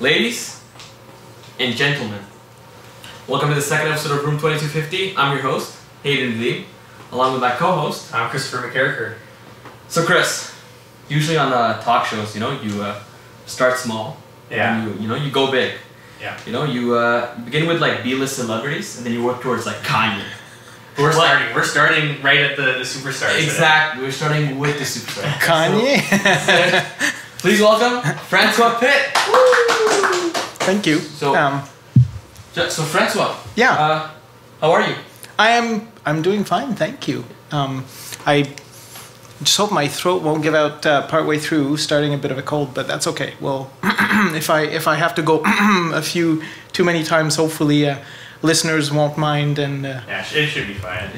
Ladies and gentlemen, welcome to the second episode of Room 2250. I'm your host, Haider and Chris, along with my co-host, I'm Christopher McCarricker. So Chris, usually on talk shows, you start small, yeah, and you go big. Yeah. You begin with like B-list celebrities, and then you work towards like Kanye. We're starting right at the superstars. Exactly, we're starting with the superstar. Kanye. So, please welcome Francois Pitt. Woo! Thank you. So Francois. Yeah. How are you? I'm doing fine, thank you. I just hope my throat won't give out partway through, starting a bit of a cold, but that's okay. Well, if I have to go a few too many times, hopefully listeners won't mind. And yeah, it should be fine.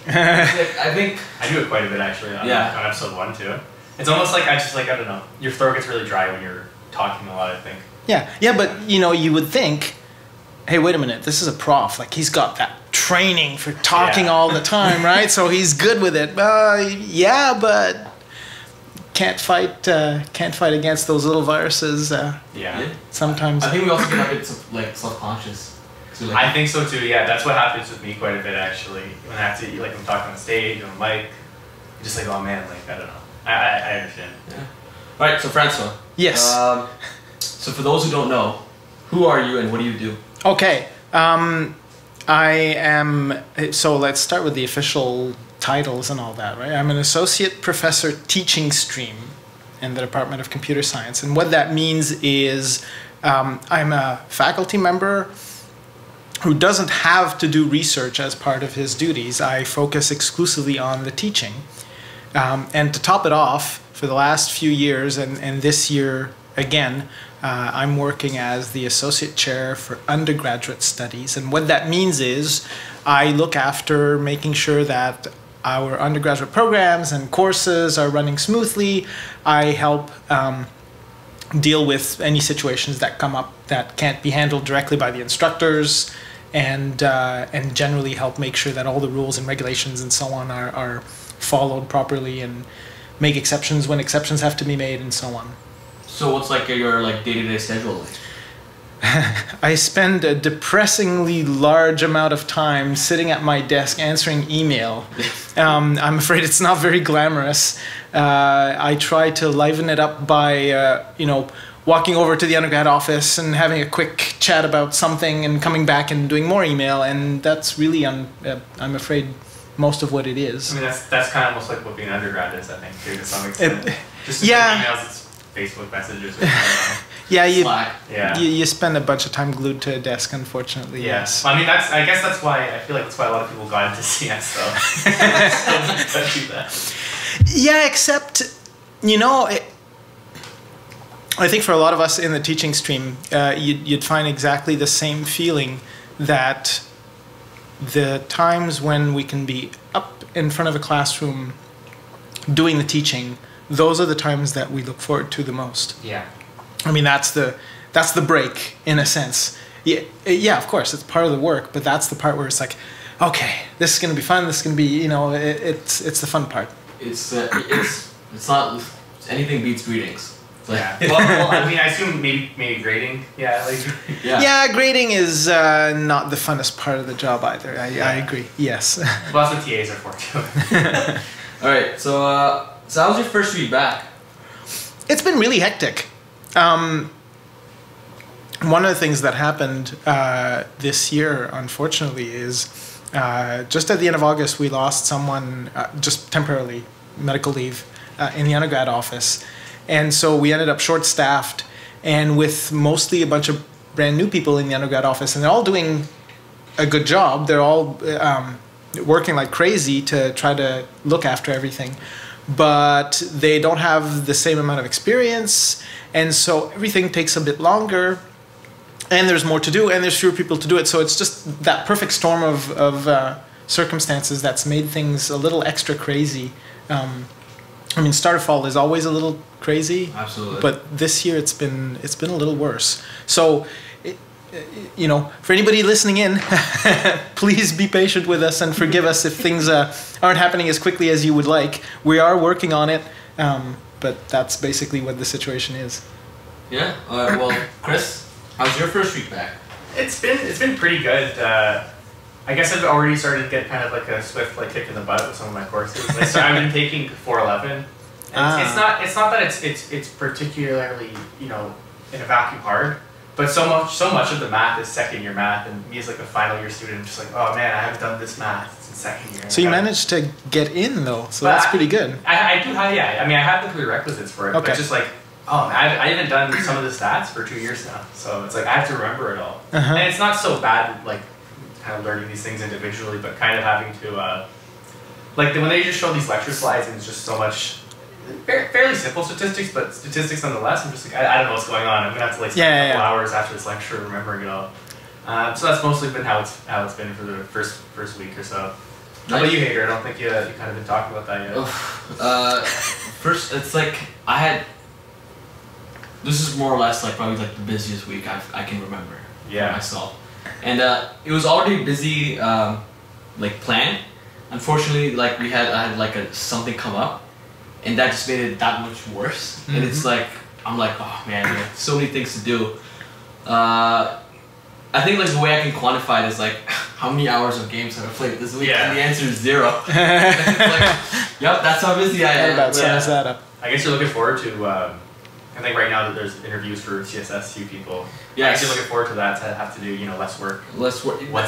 I think I do it quite a bit actually. On episode 1 too. It's almost like I don't know. Your throat gets really dry when you're talking a lot, I think. Yeah, but you would think, hey, wait a minute, this is a prof. Like he's got that training for talking all the time, right? So he's good with it. Yeah, but can't fight against those little viruses. Yeah. Sometimes. I think we also get a bit like self-conscious. I think so too. Yeah, that's what happens with me quite a bit actually. When I have to I'm talking on stage on the mic, I'm just like, oh man, like I don't know. I understand. Yeah. All right, so Francois. Yes. So for those who don't know, who are you and what do you do? Okay. I am. So let's start with the official titles and all that, right? I'm an associate professor teaching stream in the Department of Computer Science, and what that means is I'm a faculty member who doesn't have to do research as part of his duties. I focus exclusively on the teaching. And to top it off, for the last few years, and this year again, I'm working as the Associate Chair for Undergraduate Studies. And what that means is I look after making sure that our undergraduate programs and courses are running smoothly. I help deal with any situations that come up that can't be handled directly by the instructors, and generally help make sure that all the rules and regulations and so on are followed properly, and make exceptions when exceptions have to be made, and so on. So what's like your day-to-day schedule like? I spend a depressingly large amount of time sitting at my desk answering email. I'm afraid it's not very glamorous. I try to liven it up by walking over to the undergrad office and having a quick chat about something and coming back and doing more email, and that's really I'm afraid most of what it is. I mean that's kind of almost like what being an undergrad is, I think, too, to some extent. Just emails, it's Facebook messages or something. You spend a bunch of time glued to a desk, unfortunately. Yeah. Yes. I mean I guess that's why I feel like that's why a lot of people got into CS though. Yeah, except I think for a lot of us in the teaching stream, you'd find exactly the same feeling, that the times when we can be up in front of a classroom doing the teaching, those are the times that we look forward to the most. Yeah. I mean, that's the break, in a sense. Yeah, of course, it's part of the work, but that's the part where it's like, okay, this is going to be fun, this is going to be, it's the fun part. It's not, anything beats greetings. Yeah. Well, I mean, I assume maybe grading. Yeah, Yeah, grading is not the funnest part of the job either. I agree. Yes. Well, that's what TAs are for too. All right. So how was your first week back? It's been really hectic. One of the things that happened this year, unfortunately, is just at the end of August, we lost someone just temporarily, medical leave, in the undergrad office. And so we ended up short-staffed, and with mostly a bunch of brand new people in the undergrad office, and they're all doing a good job. They're all working like crazy to try to look after everything, but they don't have the same amount of experience, and so everything takes a bit longer, and there's more to do, and there's fewer people to do it. So it's just that perfect storm of circumstances that's made things a little extra crazy. I mean, Starfall is always a little crazy. Absolutely. But this year it's been a little worse. So, for anybody listening in, please be patient with us and forgive us if things aren't happening as quickly as you would like. We are working on it, but that's basically what the situation is. Yeah. Well, Chris, How's your first week back? It's been pretty good. I guess I've already started to get kind of like a swift like kick in the butt with some of my courses. Like, so I've been taking 411. And it's not that it's particularly, you know, in a vacuum hard, but so much of the math is second year math, and me as like a final year student, I'm just like, oh man, I haven't done this math since second year. So you managed to get in though, so that's pretty good. I do have, yeah. I mean, I have the prerequisites for it, but just like, oh man, I haven't done some of the stats for 2 years now, so it's like I have to remember it all. And it's not so bad, like kind of learning these things individually, but kind of having to, like when they just show these lecture slides and it's just so much. Fairly simple statistics, but statistics nonetheless. I'm just like, I don't know what's going on. I'm gonna have to like spend a couple hours after this lecture remembering it all. So that's mostly been how it's been for the first week or so. How about you, Haider? I don't think you kind of been talking about that yet. First, it's like this is more or less like probably like the busiest week I can remember. For myself, and it was already busy, like planned. Unfortunately, like I had like something come up. And that just made it that much worse. And it's like, I'm like, oh man, so many things to do. I think like the way I can quantify it is like, how many hours of games have I played this week? And the answer is 0. Like, yep, that's how busy I am. That sums that up. I guess you're looking forward to, I think right now that there's interviews for CSSU people. Yeah, I'm actually looking forward to that, to have to do, you know, less work. Once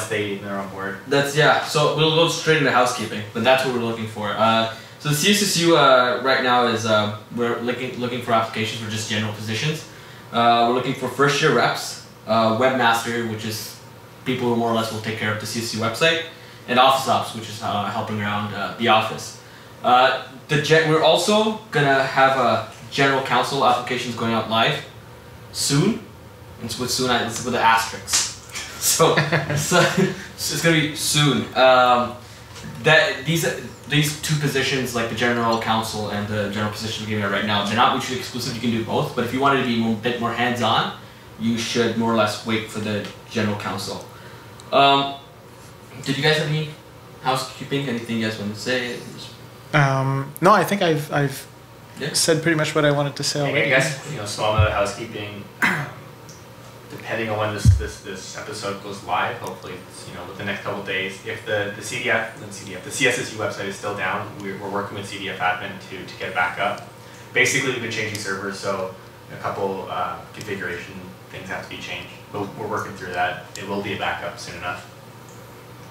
they're on board. So we'll go straight into housekeeping, but that's what we're looking for. So the CSSU right now is we're looking for applications for just general positions. We're looking for first year reps, webmaster, which is people who more or less will take care of the CSSU website, and office ops, which is helping around the office. We're also gonna have general counsel applications going out live soon. And with soon, it's with the asterisks. So it's gonna be soon. These two positions, like the general counsel and the general position we're giving out right now, they're not mutually exclusive. You can do both, but if you wanted to be a bit more hands-on, you should more or less wait for the general counsel. Did you guys have any housekeeping? Anything you guys want to say? No, I think I've said pretty much what I wanted to say already. I guess, you know, small note of housekeeping. Depending on when this episode goes live, hopefully it's, you know, within the next couple of days. If the CSSU website is still down, we're working with CDF admin to get it back up. Basically, we've been changing servers, so a couple configuration things have to be changed. But we're working through that. It will be a backup soon enough.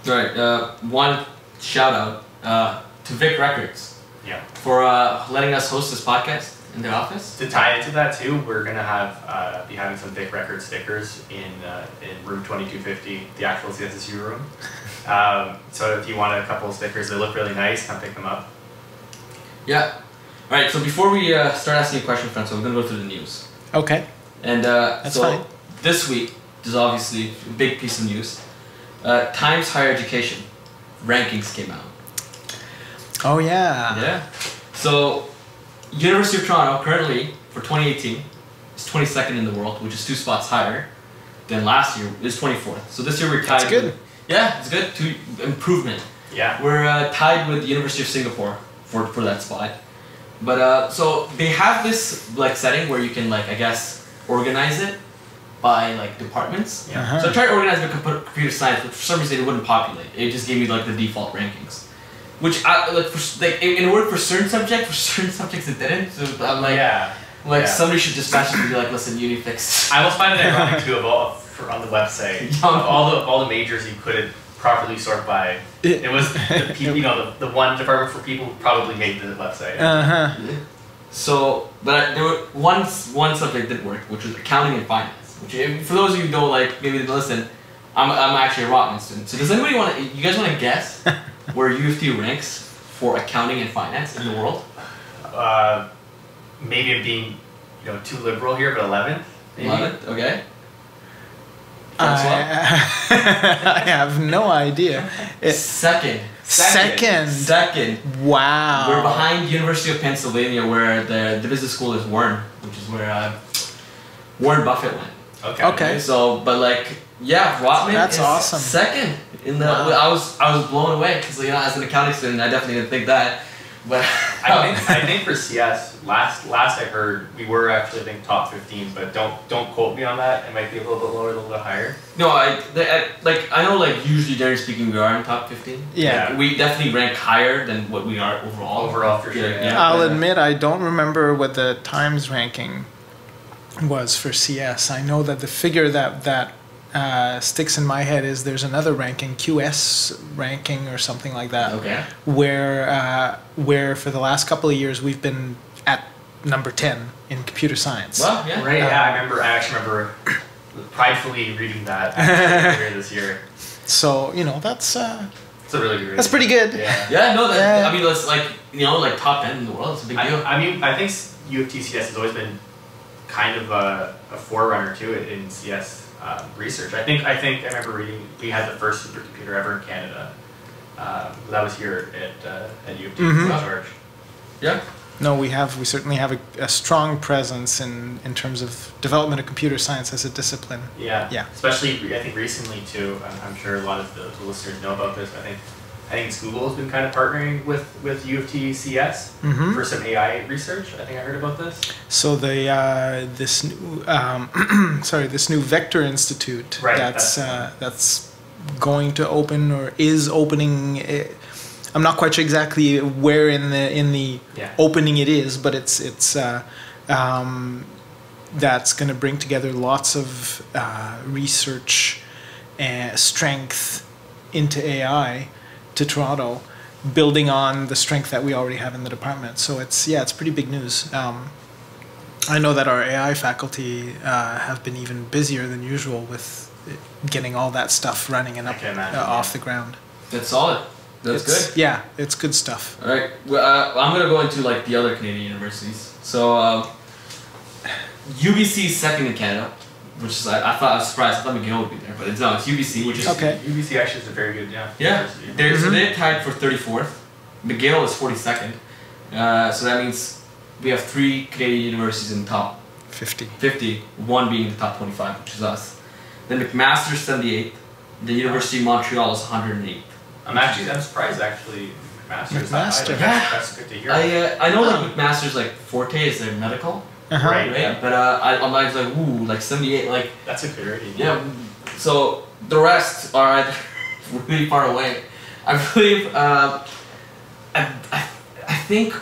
All right. One shout out to Vic Records. Yeah. For letting us host this podcast in their office. To tie into that too, we're gonna have be having some Vic Records stickers in room 2250, the actual CSSU room. So if you want a couple of stickers, they look really nice. Come pick them up. Yeah. All right. So before we start asking a question, Francois, we're gonna go through the news. Okay. And that's fine. This week, there's obviously a big piece of news. Times Higher Education rankings came out. Oh yeah. Yeah. So University of Toronto currently for 2018 is 22nd in the world, which is 2 spots higher than last year. It was 24th. So this year we're tied. That's good. Yeah, it's good. Improvement. Yeah. We're tied with the University of Singapore for that spot. But so they have this like setting where you can like I guess organize it by like departments. Yeah. So I tried to organize it by computer science, but for some reason it wouldn't populate. It just gave me like the default rankings. Which it worked for certain subjects it didn't. So I'm like, somebody should dispatch it and be like, listen, Unifix. I almost find it ironic too on the website. all the majors you couldn't properly sort by. It was the people, you know, the one department for people who probably made the website. So, but there were one subject didn't work, which was accounting and finance. Which, for those of you who don't like, maybe listen, I'm actually a Rotman student. So does anybody you guys want to guess where UofT ranks for accounting and finance in the world? Maybe I'm being, you know, too liberal here, but 11th. 11th, okay. I have no idea. Second. Wow. We're behind University of Pennsylvania, where the business school is Warren, which is where Warren Buffett went. Okay. So, but like, yeah, Rotman That's is awesome. second in the. Wow. I was blown away because, you know, as an accounting student, I definitely didn't think that, but I think for CS, last I heard, we were actually, I think, top 15, but don't quote me on that. It might be a little bit lower, a little bit higher. No, I know, like, usually, generally speaking, we are in top 15. Yeah. We definitely rank higher than what we are overall. Overall, for sure. Yeah. I'll admit I don't remember what the Times ranking was for CS. I know that the figure that sticks in my head is there's another ranking, QS ranking or something like that. Okay. Where for the last couple of years we've been at number 10 in computer science. Well, yeah. Right, yeah, I actually remember pridefully reading that earlier this year. So, you know, that's it's a really good read. That's pretty good. Yeah. Yeah, no, I mean, that's like, you know, like top 10 in the world. It's a big deal. I mean, I think UofT CS has always been kind of a forerunner to it in CS research. I think I remember reading we had the first supercomputer ever in Canada. That was here at UofT. George. Yeah. No, we certainly have a strong presence in terms of development of computer science as a discipline. Yeah. Yeah. Especially, I think recently too. I'm sure a lot of the listeners know about this. I think Google has been kind of partnering with UofT CS for some AI research. I think I heard about this. So this new Vector Institute that's going to open or is opening. I'm not quite sure exactly where in the opening it is, but it's that's going to bring together lots of research strength into AI to Toronto, building on the strength that we already have in the department. So it's pretty big news. I know that our AI faculty have been even busier than usual with getting all that stuff running and off the ground. That's solid. That's good. Yeah, it's good stuff. All right, well, I'm gonna go into like the other Canadian universities. So UBC is second in Canada, which is I was surprised. I thought McGill would be there, but it's UBC, which is okay. UBC actually is a very good university. They're tied for 34th. McGill is 42nd. So that means we have 3 Canadian universities in the top 50. One being in the top 25, which is us. Then McMaster's 78th. The University of Montreal is 108th. I'm surprised actually. McMaster's that's good to hear. I know like McMaster's like forte is their medical. Right? Yeah. But I'm like ooh, like 78, like that's a good rating. Yeah. So the rest are either really far away. I believe I think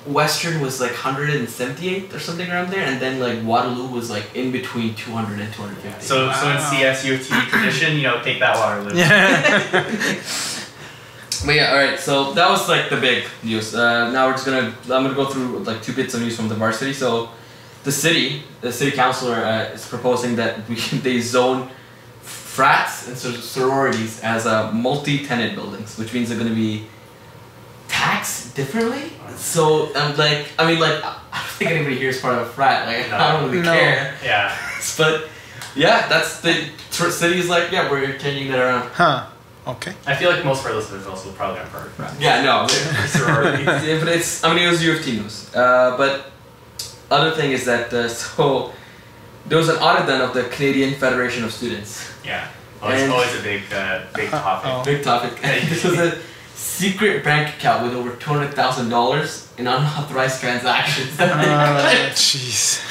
Western was like 178 or something around there, and then like Waterloo was like in between 200 and 250. So in CS UofT tradition, take that Waterloo. Yeah. But yeah, all right. So that was like the big news. Now I'm gonna go through like 2 bits of news from the varsity. So the city councilor is proposing that they zone frats and sororities as multi-tenant buildings, which means they're gonna be taxed differently. So I don't think anybody here is part of a frat. Like I don't really care. Yeah. But yeah, that's the city's like we're changing that around. Huh. Okay. I feel like most of our listeners also probably aren't part of frats. Yeah, no. Sorority. Yeah, but it was UofT news. But other thing is that so there was an audit done of the Canadian Federation of Students. Yeah. It's always a big topic. Big topic. This was a secret bank account with over $200,000 in unauthorized transactions. Jeez.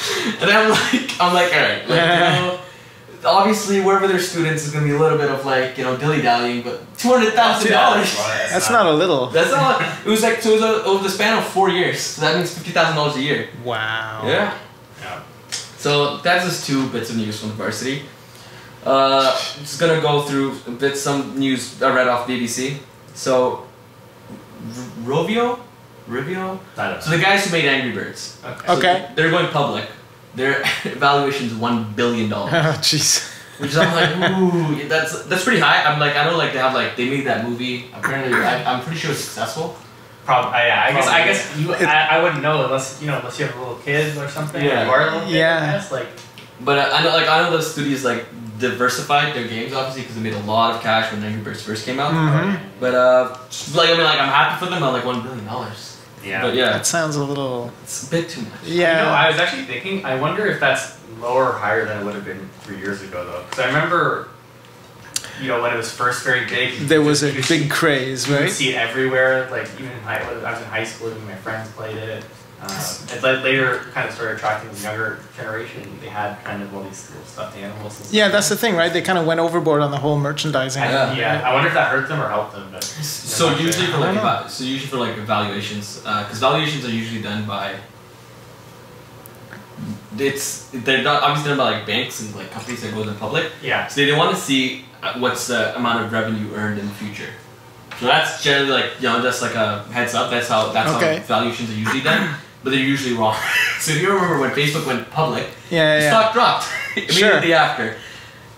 And I'm like, all right, obviously wherever there's students is gonna be a little bit of dilly dallying, but $200,000. That's not a little. That's not. It was like over the span of 4 years. So that means $50,000 a year. Wow. Yeah. So that's just 2 bits of news from the varsity. Just gonna go through some news I read off BBC. So Rovio. So the guys who made Angry Birds. Okay. They're going public. Their evaluation is $1 billion. Oh, jeez. Which is, I'm like, ooh, that's pretty high. I'm like, I know, they made that movie. Apparently, I'm pretty sure it's successful. Probably, yeah. I guess I wouldn't know unless you have a little kid or something. Yeah. Or a little kid, Yeah. But I know the studios diversified their games obviously because they made a lot of cash when Angry Birds first came out. Mm-hmm. But I'm happy for them. I'm like $1 billion. Yeah. But yeah, that sounds a little. It's a bit too much. Yeah. I was actually thinking. I wonder if that's lower or higher than it would have been 3 years ago, though. Because I remember you know, when it was first very big, there was a big craze, right? You could see it everywhere. Like even I was in high school, and my friends played it. And later, kind of started attracting the younger generation. They had kind of all these little stuffed animals. And stuff. Yeah, that's the thing, right? They kind of went overboard on the whole merchandising. I wonder if that hurt them or helped them. But so usually for like evaluations, because valuations are usually done by. They're not obviously done by like banks and like companies that goes in public. Yeah. So they want to see what's the amount of revenue earned in the future. So that's generally like, you know, just like a heads up. That's how valuations are usually done, but they're usually wrong. So if you remember when Facebook went public, the stock dropped immediately after,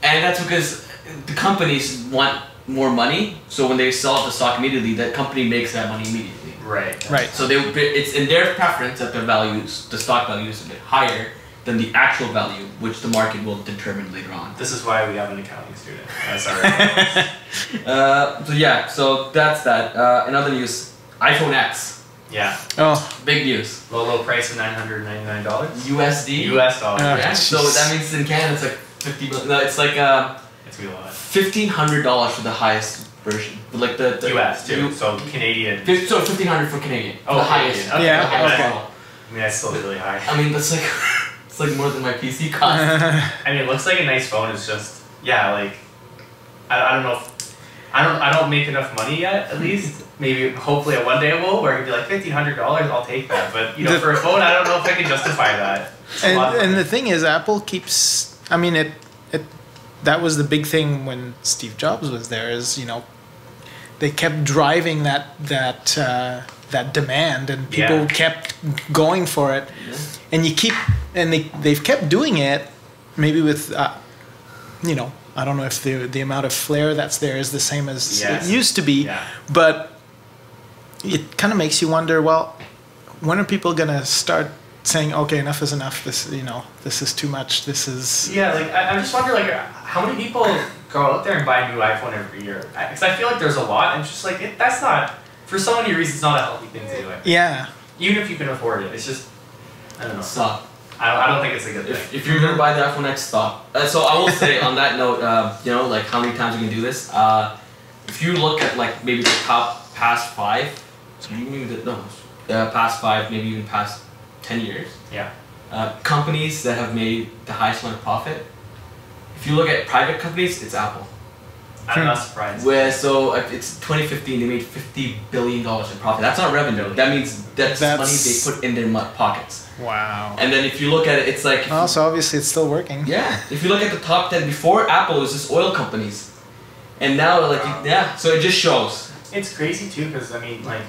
and that's because the companies want more money. So when they sell the stock immediately, that company makes that money immediately. Right. Right. So it's in their preference that the stock value is a bit higher than the actual value, which the market will determine later on. This is why we have an accounting student. Sorry. So that's that. Another news, iPhone X. Yeah. Oh. Big news. Low price of $999. USD. US dollars. Yeah. So that means in Canada it's like 50 million. No, it's like it's a lot. $1,500 for the highest version. But like the US too. So Canadian. So $1,500 for Canadian. Oh, the highest. Okay. Yeah. Okay. I mean, that's still really high. I mean, that's like it's like more than my PC cost. I mean, it looks like a nice phone. It's just like I don't know if I don't make enough money yet. At least maybe hopefully one day I will. Where it'd be like $1,500. I'll take that. But you know, for a phone, I don't know if I can justify that. And the thing is, Apple keeps. I mean, it. That was the big thing when Steve Jobs was there. Is, you know, they kept driving that demand, and people kept going for it, and they've kept doing it, maybe with, you know, I don't know if the amount of flair that's there is the same as it used to be, but it kind of makes you wonder, well, when are people gonna start saying, okay, enough is enough, this is too much, this is... Yeah, like, I'm just wondering, like, how many people go out there and buy a new iPhone every year? Because I feel like there's a lot, and it's just like, that's not, for so many reasons, not a healthy thing to do. Yeah. Even if you can afford it, it's just, I don't know. Stop. I don't think it's a good thing. If you're gonna buy the iPhone X, stop. So I will say on that note, you know, like how many times you can do this. If you look at like maybe the top past 5, past 5, maybe even past 10 years. Yeah. Companies that have made the highest amount of profit. If you look at private companies, it's Apple. I'm not surprised. So it's 2015, they made $50 billion in profit. That's not revenue. That means that's money they put in their pockets. Wow. And then if you look at it, it's like... Oh, so obviously it's still working. Yeah. If you look at the top 10, before Apple, it was just oil companies. And now, like, so it just shows. It's crazy too, because I mean, like,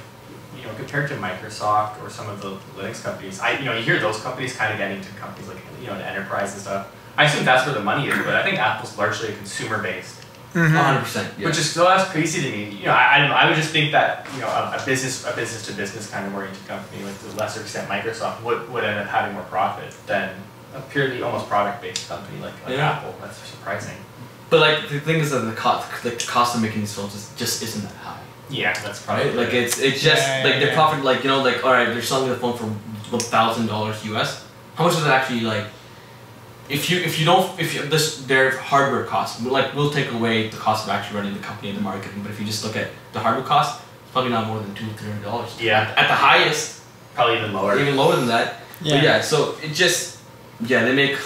you know, compared to Microsoft or some of the Linux companies, you hear those companies kind of getting into companies like, you know, the enterprise and stuff. I assume that's where the money is, but I think Apple's largely a consumer-based. 100%. Yeah. Which is so that's crazy to me. You know, I don't know. I would just think that, you know, a business to business kind of oriented company, like to a lesser extent Microsoft, would end up having more profit than a purely almost product based company like Apple. That's surprising. But like the thing is that the cost of making these phones just isn't that high. Yeah, that's probably right. Like it's just like their profit, like, you know, like, all right, they're selling the phone for $1,000 US. How much is it actually, like? If their hardware costs, like, we'll take away the cost of actually running the company and the marketing, but if you just look at the hardware cost, it's probably not more than $200-300. Yeah. At the highest. Probably even lower. Even lower than that. Yeah. But yeah, so it just, they make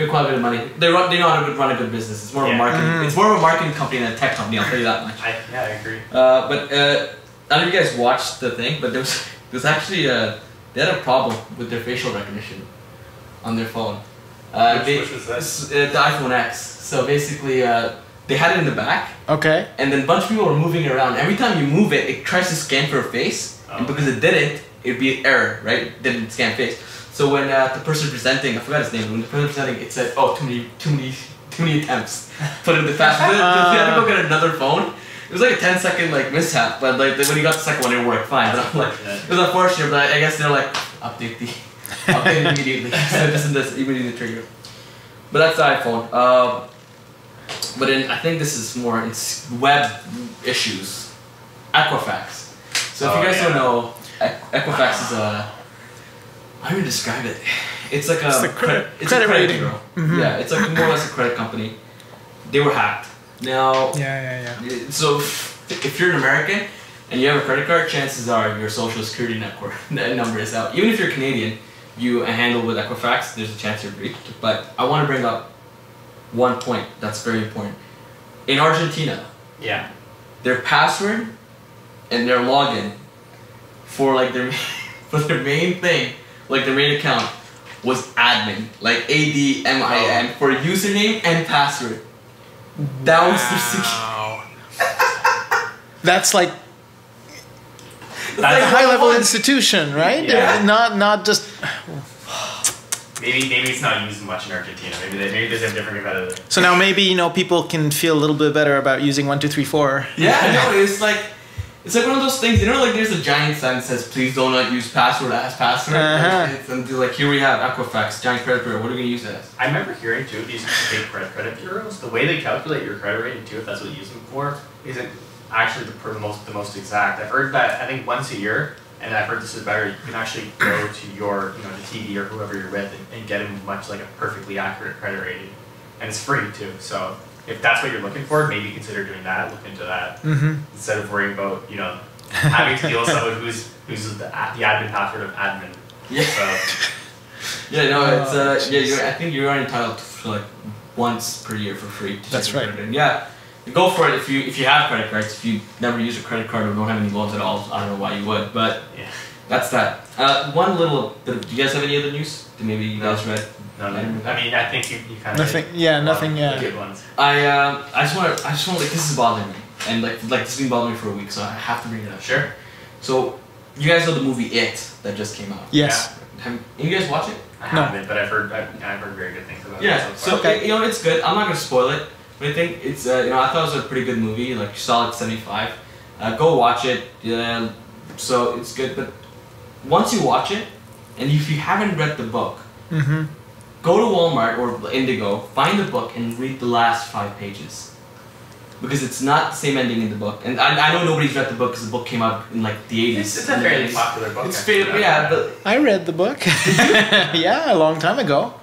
quite a bit of money. They know how to run a good business. It's more of a marketing. It's more of a marketing company than a tech company. I'll tell you that much. I agree. But I don't know if you guys watched the thing, but there was actually they had a problem with their facial recognition on their phone. Which was this? The iPhone X. So basically, they had it in the back. Okay. And then a bunch of people were moving it around. Every time you move it, it tries to scan for a face, and because it didn't, it'd be an error, right? It didn't scan face. So when the person presenting, I forgot his name, when the person presenting, it said, "Oh, too many attempts." Put it in the fast. They had to go get another phone. It was like a 10-second like mishap, but like when you got the second one, it worked fine. But I'm like, it was unfortunate, but I guess they're like, update immediately. So this immediately trigger. But that's the iPhone. But I think this is more web issues. Equifax. So if you guys don't know, Equifax is a, how do you describe it? It's like it's a credit rating. bureau. Yeah, it's like more or less a credit company. They were hacked. Now, so if you're an American and you have a credit card, chances are your social security number is out. Even if you're Canadian, you handle with Equifax, there's a chance you're breached. But I want to bring up one point that's very important. In Argentina, their password and their login for like their main thing, like their main account, was admin, like ADMIN for username and password. That was the That's like a high-level institution, right? Yeah. Not just. Maybe it's not used much in Argentina. Maybe they have different competitors. So now maybe people can feel a little bit better about using 1 2 3 4. Yeah, no, it's like one of those things. Like there's a giant sign that says, "Please do not use password as password." And like here we have Equifax, giant credit bureau. What are we gonna use it as? I remember hearing too these big credit bureaus. The way they calculate your credit rating too, if that's what you use them for, isn't actually the most exact. I've heard that I think once a year. And I've heard this is better. You can actually go to your, the TD or whoever you're with and get much like a perfectly accurate credit rating, and it's free too. So if that's what you're looking for, maybe consider doing that. Look into that instead of worrying about having to deal with someone who's the admin password of admin. Yeah. So, yeah. No. It's I think you're entitled to like once per year for free. That's right. Yeah. Go for it if you have credit cards. If you never use a credit card or don't have any loans at all, I don't know why you would, but that's that. One little bit. Do you guys have any other news that maybe you guys read? No. I mean, I think you kind of nothing. Yeah, nothing. Yeah. Good ones. I just want like this is bothering me, and like this has been bothering me for a week, so I have to bring it up. Sure. So you guys know the movie It that just came out? Yes. Yeah. Have you guys watch it? I haven't, but I've heard very good things about it. Yeah. So it's good. I'm not gonna spoil it. But I think it's I thought it was a pretty good movie, like solid 75. Go watch it. So it's good. But once you watch it, and if you haven't read the book, go to Walmart or Indigo, find the book and read the last 5 pages, because it's not the same ending in the book. And I know nobody's read the book because the book came out in like the 80s. It's a fairly popular book. It's but I read the book. Yeah, a long time ago.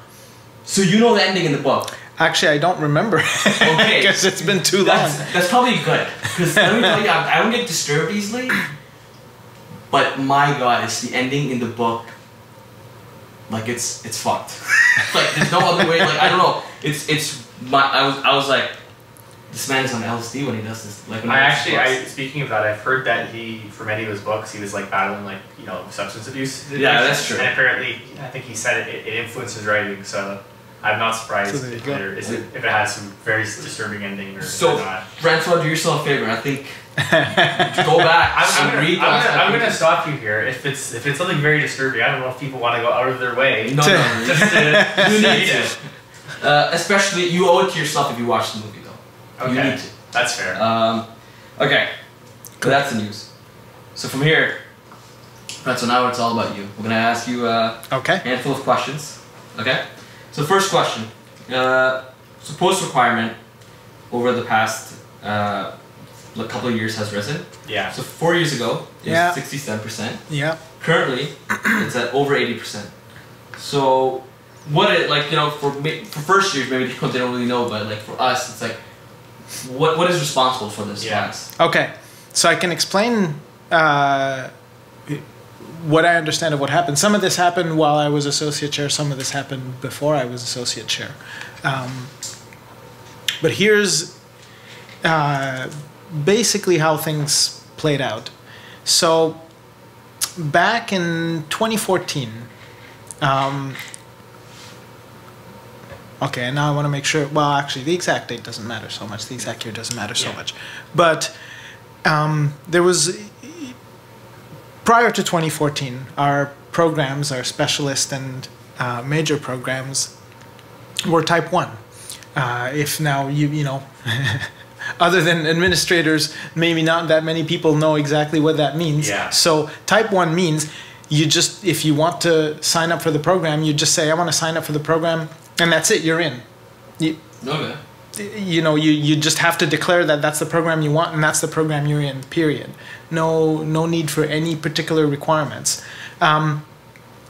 So you know the ending in the book. Actually, I don't remember. Okay. Because it's been too long. That's probably good. Because let me tell you, I don't get disturbed easily. But my God, it's the ending in the book. Like it's fucked. Like there's no other way. Like I don't know. I was like, this man is on LSD when he does this. Like when speaking of that, I've heard that for many of his books, he was like battling like substance abuse. Yeah, that's true. And apparently, I think he said it influenced his writing. So. I'm not surprised if it has some very disturbing ending or not. Francois, do yourself a favor. I think go back. I'm gonna stop you here. If it's something very disturbing, I don't know if people want to go out of their way. No, just you need to. Especially, you owe it to yourself if you watch the movie, though. Okay, you need to. That's fair. Okay, so that's the news. So from here, Francois, now it's all about you. We're gonna ask you a handful of questions. Okay. So first question, so post requirement over the past couple of years has risen. Yeah. So 4 years ago, it was 67%. Yeah. Currently, it's at over 80%. So what for first years maybe they don't really know, but like for us, it's like what is responsible for this rise? Okay, so I can explain. What I understand of what happened. Some of this happened while I was associate chair. Some of this happened before I was associate chair. But here's basically how things played out. So back in 2014, okay, and now I want to make sure, well, actually, the exact date doesn't matter so much. The exact year doesn't matter so much. But there was... Prior to 2014, our programs, our specialist and major programs, were type 1. If now other than administrators, maybe not that many people know exactly what that means. Yeah. So type 1 means if you want to sign up for the program, you just say, I want to sign up for the program, and that's it, you're in. Okay. You just have to declare that that's the program you want and that's the program you're in, period. No need for any particular requirements. And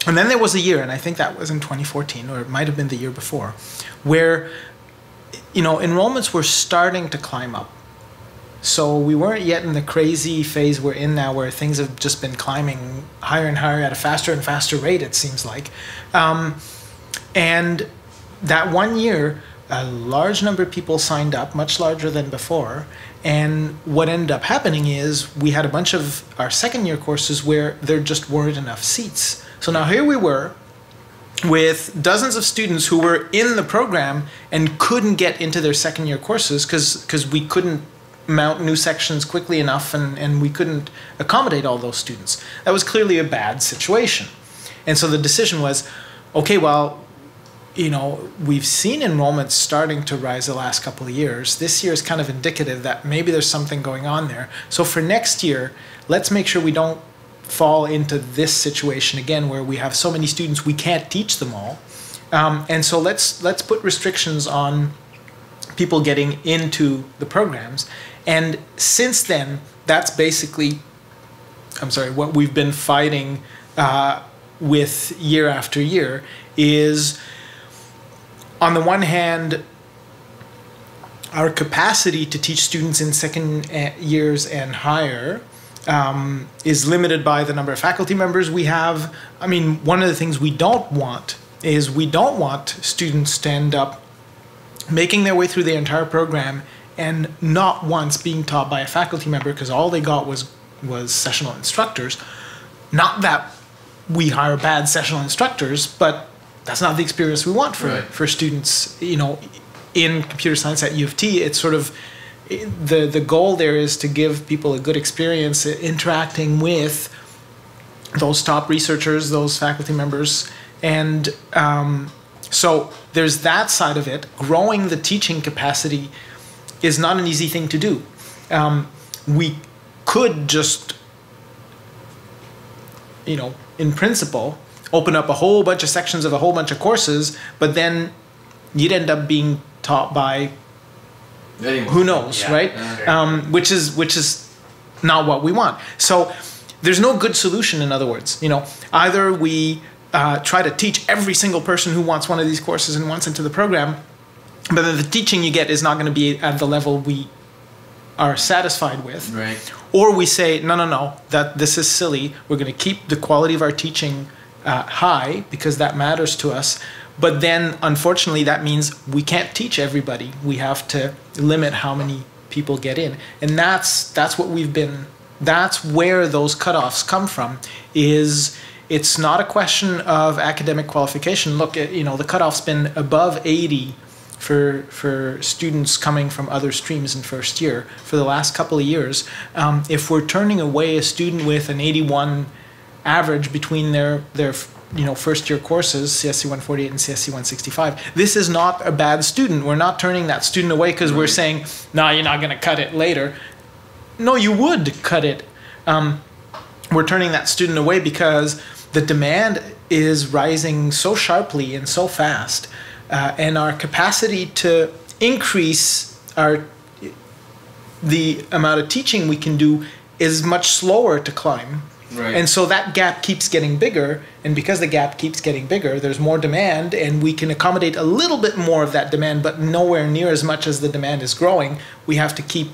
then there was a year, and I think that was in 2014, or it might have been the year before, where enrollments were starting to climb up. So we weren't yet in the crazy phase we're in now, where things have just been climbing higher and higher at a faster and faster rate, it seems like. And that 1 year, a large number of people signed up, much larger than before. And what ended up happening is we had a bunch of our second year courses where there just weren't enough seats. So now here we were with dozens of students who were in the program and couldn't get into their second year courses because we couldn't mount new sections quickly enough, and we couldn't accommodate all those students. That was clearly a bad situation. And so the decision was, okay, well, we've seen enrollments starting to rise the last couple of years. This year is kind of indicative that maybe there's something going on there. So for next year, let's make sure we don't fall into this situation again where we have so many students we can't teach them all. And so let's put restrictions on people getting into the programs. And since then, that's basically, what we've been fighting with year after year is, on the one hand, our capacity to teach students in second years and higher is limited by the number of faculty members we have. I mean, one of the things we don't want is we don't want students to end up making their way through the entire program and not once being taught by a faculty member because all they got was sessional instructors. Not that we hire bad sessional instructors, but that's not the experience we want for students, in computer science at UofT. It's sort of the goal there is to give people a good experience interacting with those top researchers, those faculty members, and so there's that side of it. Growing the teaching capacity is not an easy thing to do. We could just, in principle, open up a whole bunch of sections of a whole bunch of courses, but then you'd end up being taught by who knows, right? Which is not what we want. So there's no good solution, in other words. Either we try to teach every single person who wants one of these courses and wants into the program, but then the teaching you get is not going to be at the level we are satisfied with. Right. Or we say, no, that this is silly. We're going to keep the quality of our teaching high because that matters to us. But then, unfortunately, that means we can't teach everybody. We have to limit how many people get in. And that's where those cutoffs come from, is it's not a question of academic qualification. Look, the cutoff's been above 80 for students coming from other streams in first year for the last couple of years. If we're turning away a student with an 81 average between their first year courses, CSC 148 and CSC 165, this is not a bad student. We're not turning that student away because we're saying, no, you're not going to cut it later. No, you would cut it. We're turning that student away because the demand is rising so sharply and so fast, and our capacity to increase the amount of teaching we can do is much slower to climb. Right. And so that gap keeps getting bigger, and because the gap keeps getting bigger, there's more demand, and we can accommodate a little bit more of that demand, but nowhere near as much as the demand is growing. We have to keep,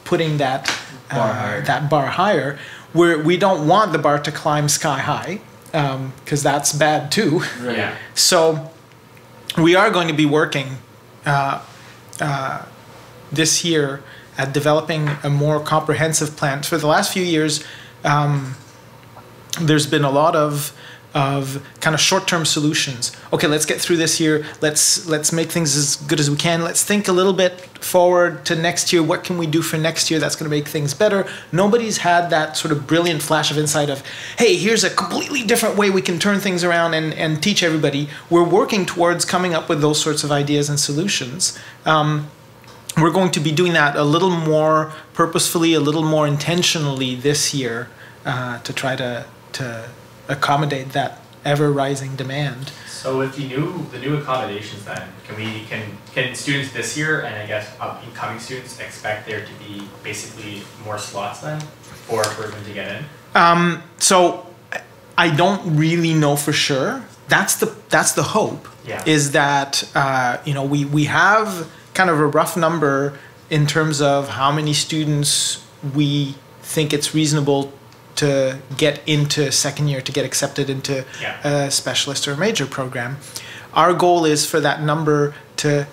putting that bar higher, where we don't want the bar to climb sky high, because that's bad too. Right. Yeah. So we are going to be working this year at developing a more comprehensive plan. For the last few years, there's been a lot of kind of short-term solutions. Okay, let's get through this year. Let's make things as good as we can. Let's think a little bit forward to next year. What can we do for next year that's going to make things better? Nobody's had that sort of brilliant flash of insight of, hey, here's a completely different way we can turn things around and teach everybody. We're working towards coming up with those sorts of ideas and solutions. We're going to be doing that a little more purposefully, a little more intentionally this year to try to accommodate that ever-rising demand. So with the new accommodations, then can students this year and I guess incoming students expect there to be basically more slots then for them to get in? So I don't really know for sure. that's the hope. Yeah. Is that we have kind of a rough number in terms of how many students we think it's reasonable to get into second year, to get accepted into a specialist or a major program. Our goal is for that number to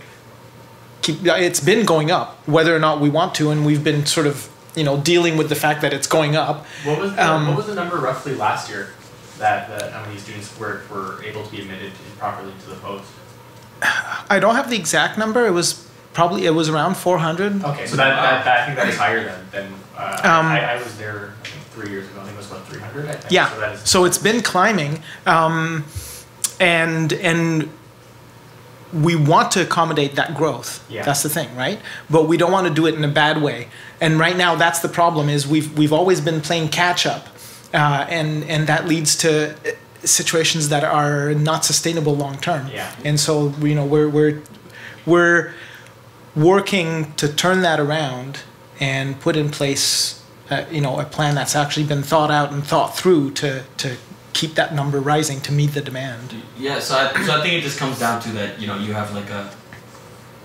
keep. It's been going up, whether or not we want to, and we've been sort of dealing with the fact that it's going up. What was the number roughly last year that how many students were able to be admitted properly to the post? I don't have the exact number. It was around 400. Okay, so that I think that is higher than I was there, I think 3 years ago. I think it was about 300. I think. Yeah. So it's been climbing, and we want to accommodate that growth. Yeah. That's the thing, right? But we don't want to do it in a bad way. And right now, that's the problem. Is we've always been playing catch up, and that leads to situations that are not sustainable long term. Yeah. And so we're working to turn that around and put in place, a plan that's actually been thought out and thought through to keep that number rising to meet the demand. Yeah, so I think it just comes down to that. You have like a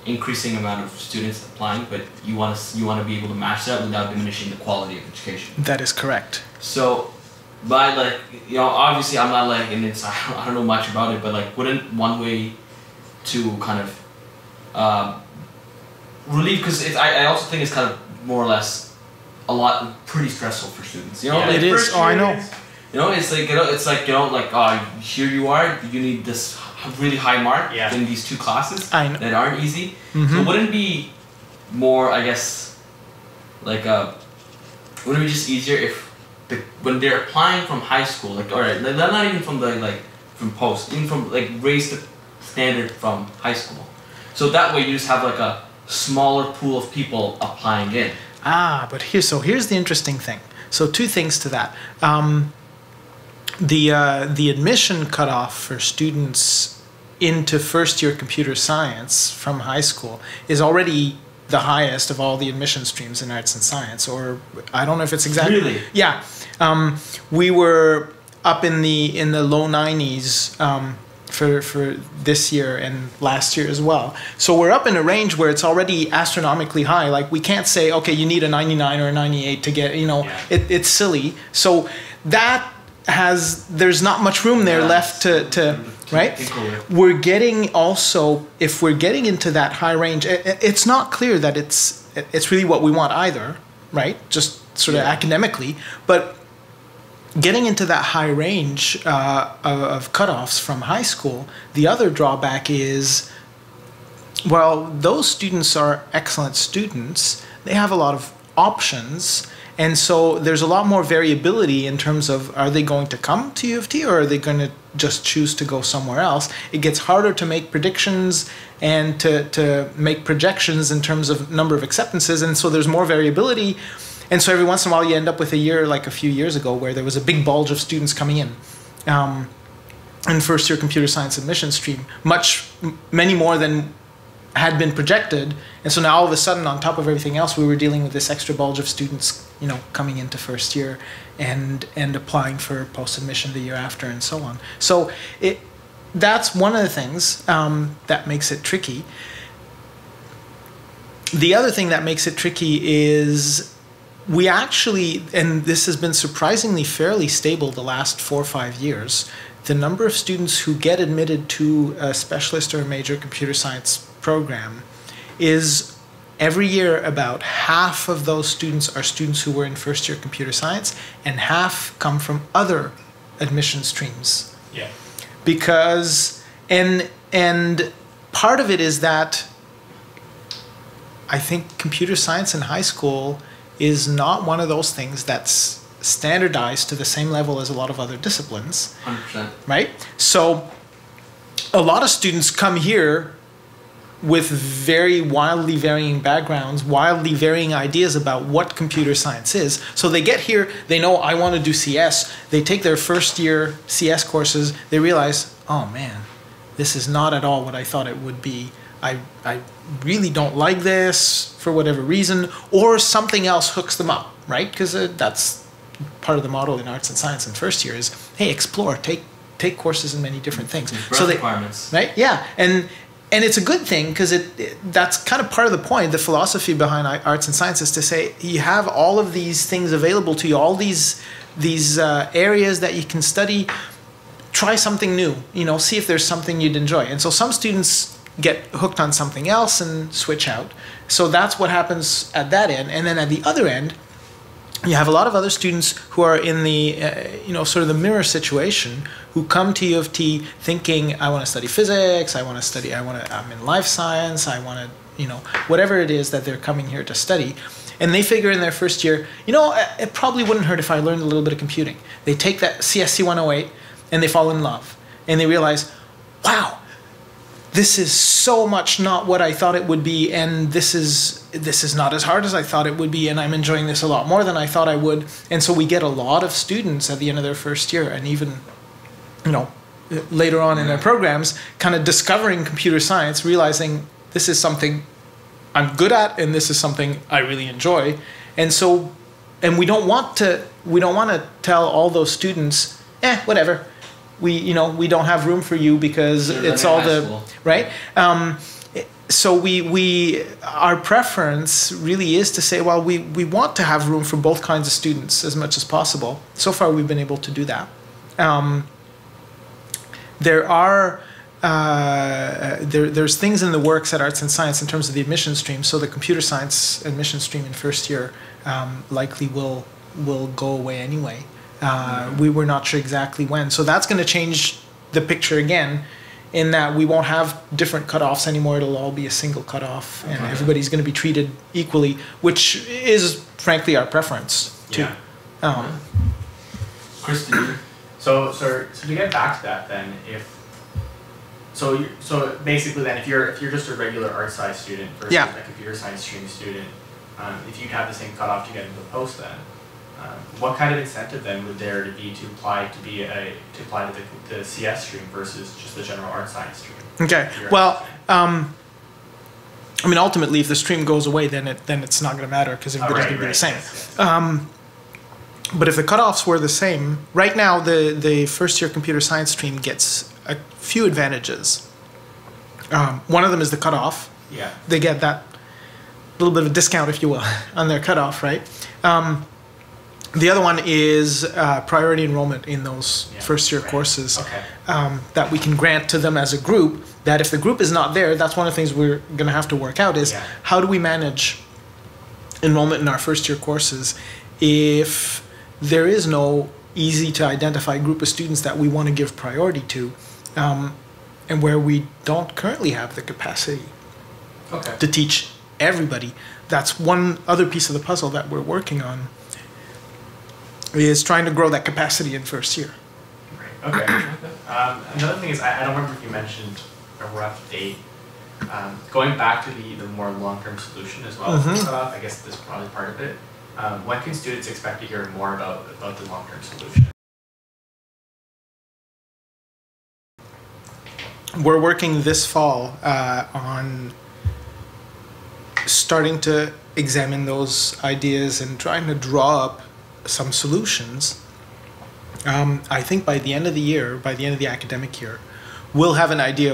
increasing amount of students applying, but you want to be able to match that without diminishing the quality of education. That is correct. So, by obviously I'm not like, and I don't know much about it, but like, wouldn't one way to kind of relieve, because I also think it's kind of more or less pretty stressful for students. It is. Oh, I know. It's like here you are. You need this really high mark in these two classes that aren't easy. Mm-hmm. So wouldn't it be more, I guess, wouldn't it be just easier if when they're applying from high school, not even from from post, even from raise the standard from high school, so that way you just have a smaller pool of people applying in. But here's the interesting thing. So two things to that. The admission cutoff for students into first year computer science from high school is already the highest of all the admission streams in arts and science, or I don't know if it's exactly. Really? Yeah. We were up in the low 90s for this year and last year as well. So we're up in a range where it's already astronomically high. Like, we can't say, okay, you need a 99 or a 98 to get, it's silly. So there's not much room there left to right? We're getting also, if we're getting into that high range, it's not clear that it's really what we want either, right? Just sort of academically, but getting into that high range of cutoffs from high school, the other drawback is, well, those students are excellent students. They have a lot of options. And so there's a lot more variability in terms of, are they going to come to U of T, or are they going to just choose to go somewhere else? It gets harder to make predictions and to make projections in terms of number of acceptances. And so there's more variability. And so every once in a while you end up with a year like a few years ago where there was a big bulge of students coming in first year computer science admission stream, many more than had been projected. And so now all of a sudden, on top of everything else, we were dealing with this extra bulge of students, coming into first year and applying for post-admission the year after and so on. So that's one of the things that makes it tricky. The other thing that makes it tricky is we actually, and this has been surprisingly fairly stable the last 4 or 5 years, the number of students who get admitted to a specialist or a major computer science program is every year about half of those students are students who were in first year computer science, and half come from other admission streams. Yeah. Because, and part of it is that I think computer science in high school is not one of those things that's standardized to the same level as a lot of other disciplines. 100%. Right? So a lot of students come here with very wildly varying backgrounds, wildly varying ideas about what computer science is. So they get here, they know, I want to do CS. They take their first year CS courses, they realize, oh man, this is not at all what I thought it would be. I really don't like this for whatever reason, or something else hooks them up, right? Because that's part of the model in arts and science in first year is, hey, explore, take take courses in many different things. So requirements. Right? Yeah. And it's a good thing because that's kind of part of the point. The philosophy behind arts and science is to say you have all of these things available to you, all these areas that you can study. Try something new, see if there's something you'd enjoy. And so some students get hooked on something else and switch out. So that's what happens at that end. And then at the other end, you have a lot of other students who are in the, sort of the mirror situation, who come to U of T thinking, I want to study physics, I'm in life science, I want to, whatever it is that they're coming here to study. And they figure in their first year, it probably wouldn't hurt if I learned a little bit of computing. They take that CSC 108 and they fall in love. And they realize, wow, this is so much not what I thought it would be, and this is not as hard as I thought it would be, and I'm enjoying this a lot more than I thought I would. And so we get a lot of students at the end of their first year, and even later on in their programs, kind of discovering computer science, realizing this is something I'm good at, and this is something I really enjoy. And so, and we don't want to tell all those students, whatever. We don't have room for you because it's all the right. So our preference really is to say, well, we want to have room for both kinds of students as much as possible. So far, we've been able to do that. There are there's things in the works at Arts and Science in terms of the admission stream. So the computer science admission stream in first year likely will go away anyway. We were not sure exactly when. So that's going to change the picture again, in that we won't have different cutoffs anymore. It'll all be a single cutoff, and everybody's going to be treated equally, which is frankly our preference too. Yeah. Chris, so to get back to that, then, so basically, then, if you're just a regular art science student versus a computer science stream student, if you'd have the same cutoff to get into the post, then what kind of incentive then would there be to apply to the CS stream versus just the general art science stream? Okay. Well, ultimately, if the stream goes away, then it's not going to matter because everybody's going to be the same. Yes. But if the cutoffs were the same, right now the first year computer science stream gets a few advantages. One of them is the cutoff. Yeah. They get that little bit of a discount, if you will, on their cutoff, right? The other one is priority enrollment in those first year courses that we can grant to them as a group, that if the group is not there, that's one of the things we're going to have to work out is how do we manage enrollment in our first year courses if there is no easy to identify group of students that we want to give priority to, and where we don't currently have the capacity to teach everybody. That's one other piece of the puzzle that we're working on, is trying to grow that capacity in first year. Right. Okay. Another thing is, I don't remember if you mentioned a rough date. Going back to the more long-term solution as well, I guess this is probably part of it. When can students expect to hear more about the long-term solution? We're working this fall on starting to examine those ideas and trying to draw up some solutions. I think by the end of the year, by the end of the academic year, we'll have an idea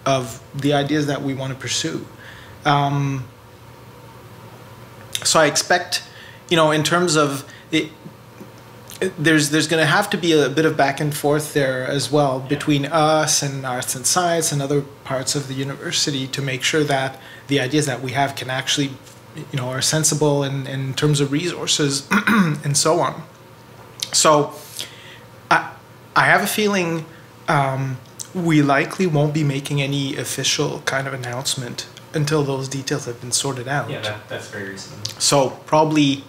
of the ideas that we want to pursue. So I expect, in terms of it, there's going to have to be a bit of back and forth there as well between us and Arts and Science and other parts of the university to make sure that the ideas that we have can actually, are sensible in terms of resources and so on. So I have a feeling we likely won't be making any official kind of announcement until those details have been sorted out. Yeah, that's very reasonable. So probably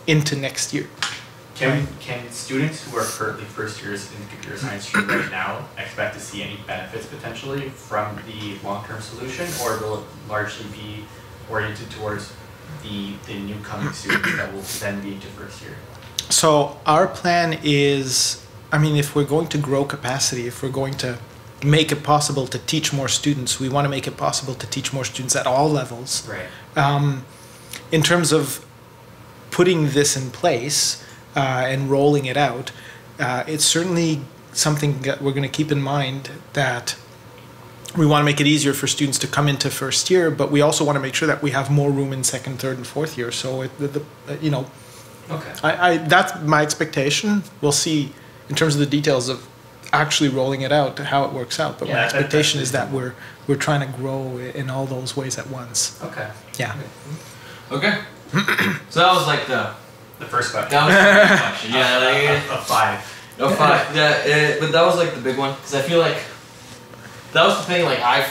into next year. Can students who are currently first years in the computer science stream right now expect to see any benefits potentially from the long-term solution, or will it largely be oriented towards the new coming students that will then be into first year? So our plan is, if we're going to grow capacity, if we're going to make it possible to teach more students, we want to make it possible to teach more students at all levels. Right. In terms of putting this in place and rolling it out, it's certainly something that we're going to keep in mind, that we want to make it easier for students to come into first year, but we also want to make sure that we have more room in second, third, and fourth year. So, you know, okay. That's my expectation. We'll see in terms of the details of actually rolling it out, how it works out. But my expectation is that we're trying to grow in all those ways at once. Okay. Yeah. Okay. So that was like the first question. That was the first question. Yeah, like of 5. Of 5. Yeah, but that was like the big one, because I feel like that was the thing. Like I've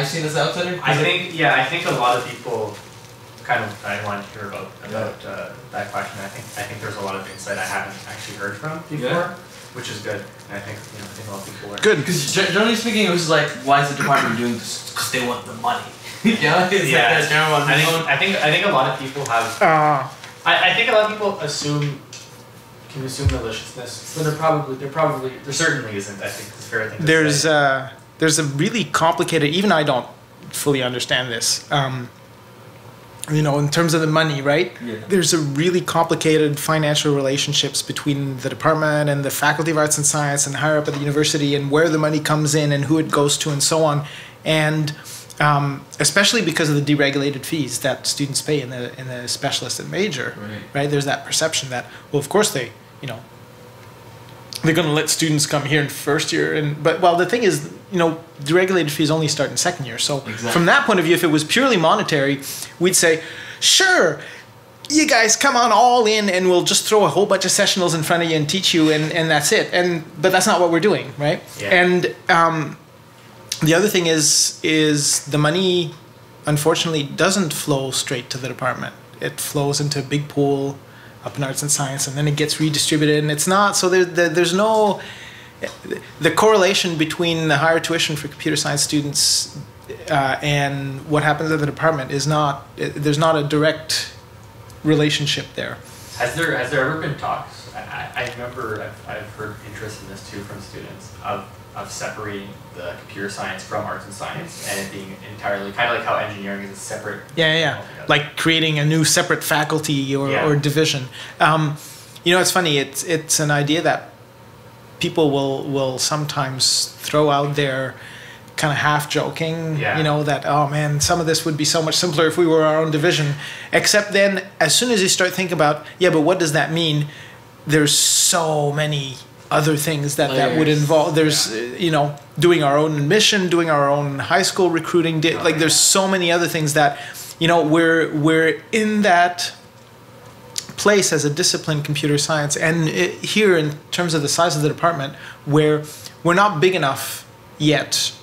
seen this outsider. I think a lot of people kind of I want to hear about that question. I think there's a lot of insight I haven't actually heard from before, which is good. And I think I think a lot of people are good. Because generally speaking, it was like, why is the department doing this? Because they want the money. I think a lot of people have. I think a lot of people can assume maliciousness, but there certainly isn't. I think it's a fair thing to say. There's a really complicated. Even I don't fully understand this. You know, in terms of the money, right? Yeah. There's a really complicated financial relationships between the department and the Faculty of Arts and Science and higher up at the university, and where the money comes in and who it goes to and so on. And especially because of the deregulated fees that students pay in the specialist and major, right? There's that perception that, well, of course they're going to let students come here in first year, but the thing is, deregulated fees only start in second year. So from that point of view, if it was purely monetary, we'd say, sure, you guys come on all in, and we'll just throw a whole bunch of sessionals in front of you and teach you, and that's it. But that's not what we're doing, right? Yeah. And the other thing is the money, unfortunately, doesn't flow straight to the department. It flows into a big pool up in arts and science, and then it gets redistributed, and it's not, so there's no, the correlation between the higher tuition for computer science students and what happens at the department is not, there's not a direct relationship there. Has there ever been talks? I remember I've heard interest in this too from students of separating the computer science from arts and science, and it being entirely kind of like how engineering is a separate. Yeah. Like creating a new separate faculty or division. It's funny. It's an idea that people will sometimes throw out there, kind of half joking. Yeah. That, oh man, some of this would be so much simpler if we were our own division. Except then, as soon as you start thinking about, but what does that mean? There's so many other things that would involve. There's doing our own admission, doing our own high school recruiting. There's so many other things that we're in that place as a discipline, computer science, and here in terms of the size of the department, where we're not big enough yet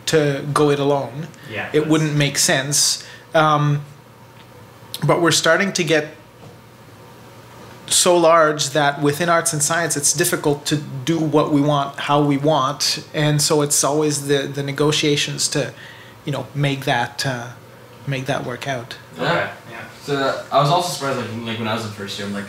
to go it alone. It wouldn't make sense, but we're starting to get so large that within arts and science it's difficult to do what we want, how we want, and so it's always the negotiations to make that work out. Yeah. So I was also surprised, like when I was in first year, I'm like,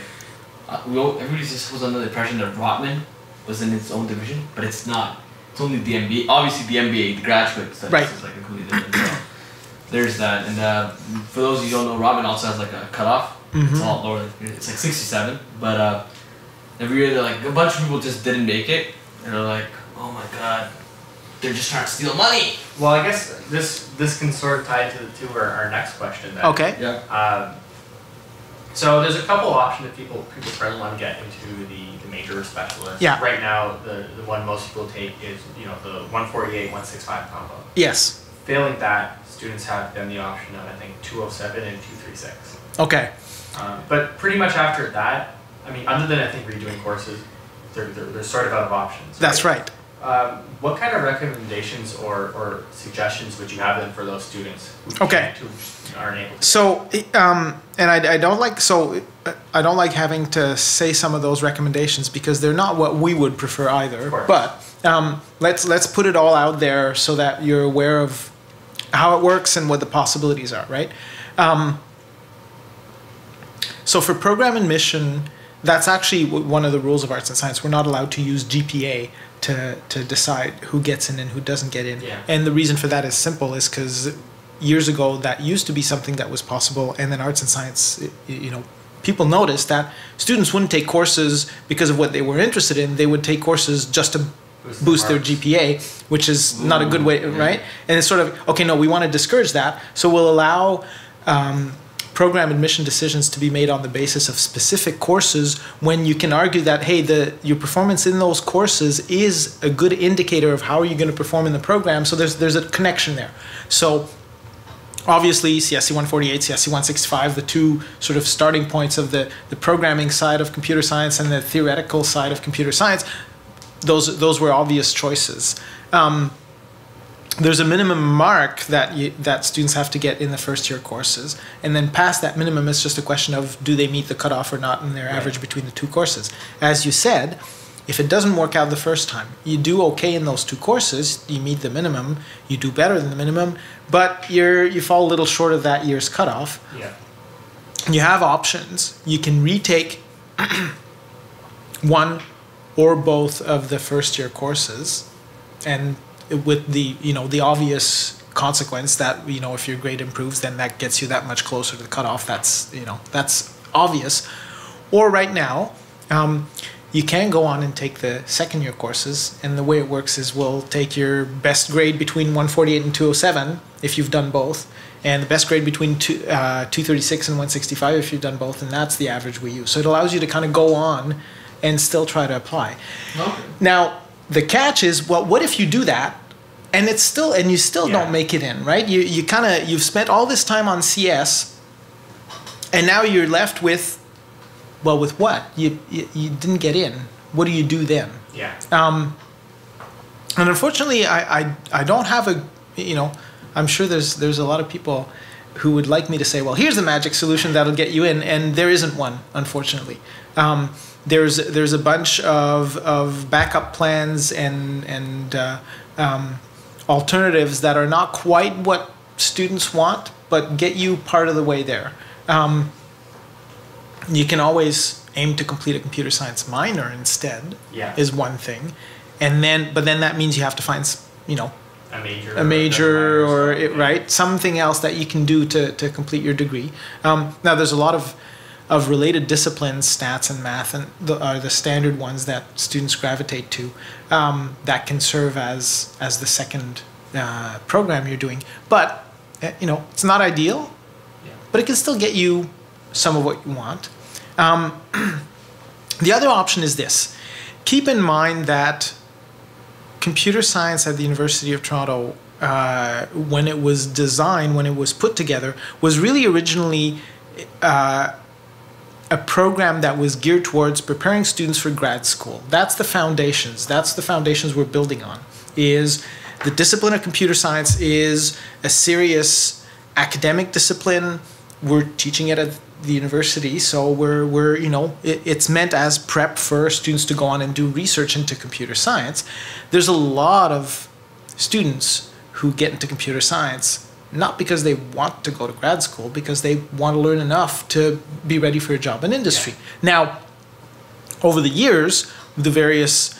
everybody just was under the impression that Rotman was in its own division, but it's not. It's only the MBA. Obviously, the MBA, the graduate studies, is like completely different. So there's that, and for those of you who don't know, Rotman also has like a cutoff. It's a lot lower. It's like 67, but every year a bunch of people just didn't make it, and they're like, oh my god, they're just trying to steal money. Well, I guess this can sort of tie to our next question then. Okay. Yeah. So there's a couple options that people probably want to get into the major specialist. Yeah. Right now, the one most people take is the 148-165 combo. Yes. Failing that, students have then the option of I think 207 and 236. Okay. But pretty much after that, I mean, other than I think redoing courses, they're sort of out of options. That's right. What kind of recommendations or suggestions would you have then for those students who aren't able to? So, and I don't like having to say some of those recommendations because they're not what we would prefer either. But let's put it all out there so that you're aware of how it works and what the possibilities are, right? So for program admission, that's actually one of the rules of arts and science. We're not allowed to use GPA to decide who gets in and who doesn't get in. Yeah. And the reason for that is simple, is because years ago that used to be something that was possible, and then arts and science, people noticed that students wouldn't take courses because of what they were interested in. They would take courses just to boost their GPA, which is not a good way, right? And it's sort of, okay, no, we want to discourage that, so we'll allow program admission decisions to be made on the basis of specific courses when you can argue that, hey, your performance in those courses is a good indicator of how you're going to perform in the program, so there's a connection there. So obviously, CSE 148, CSE 165, the two sort of starting points of the programming side of computer science and the theoretical side of computer science, those were obvious choices. There's a minimum mark that students have to get in the first year courses, and then past that minimum, it's just a question of do they meet the cutoff or not in their average between the two courses. As you said, if it doesn't work out the first time, you do okay in those two courses, you meet the minimum, you do better than the minimum, but you fall a little short of that year's cutoff. Yeah. You have options. You can retake one or both of the first year courses, and with the obvious consequence that if your grade improves, then that gets you that much closer to the cutoff. That's obvious. Or right now, you can go on and take the second year courses, and the way it works is we'll take your best grade between 148 and 207 if you've done both, and the best grade between 236 and 165 if you've done both, and that's the average we use. So it allows you to kind of go on and still try to apply. Okay. Now, the catch is, well, what if you do that and you still don't make it in, right? You've spent all this time on CS, and now you're left with, well, with what? You didn't get in. What do you do then? Yeah. And unfortunately, I don't have I'm sure there's a lot of people who would like me to say, well, here's the magic solution that'll get you in, and there isn't one, unfortunately. There's a bunch of backup plans and alternatives that are not quite what students want, but get you part of the way there. You can always aim to complete a computer science minor instead. Is one thing, but then that means you have to find a major right, something else that you can do to complete your degree. Now there's a lot of related disciplines, stats and math, and are the standard ones that students gravitate to, that can serve as the second program you're doing. But it's not ideal, but it can still get you some of what you want. The other option is this. Keep in mind that computer science at the University of Toronto, when it was designed, when it was put together, was really originally a program that was geared towards preparing students for grad school. That's the foundations. That's the foundations we're building on. Is the discipline of computer science is a serious academic discipline. We're teaching it at the university, so we're it's meant as prep for students to go on and do research into computer science. There's a lot of students who get into computer science not because they want to go to grad school, because they want to learn enough to be ready for a job in industry. Now, over the years, the various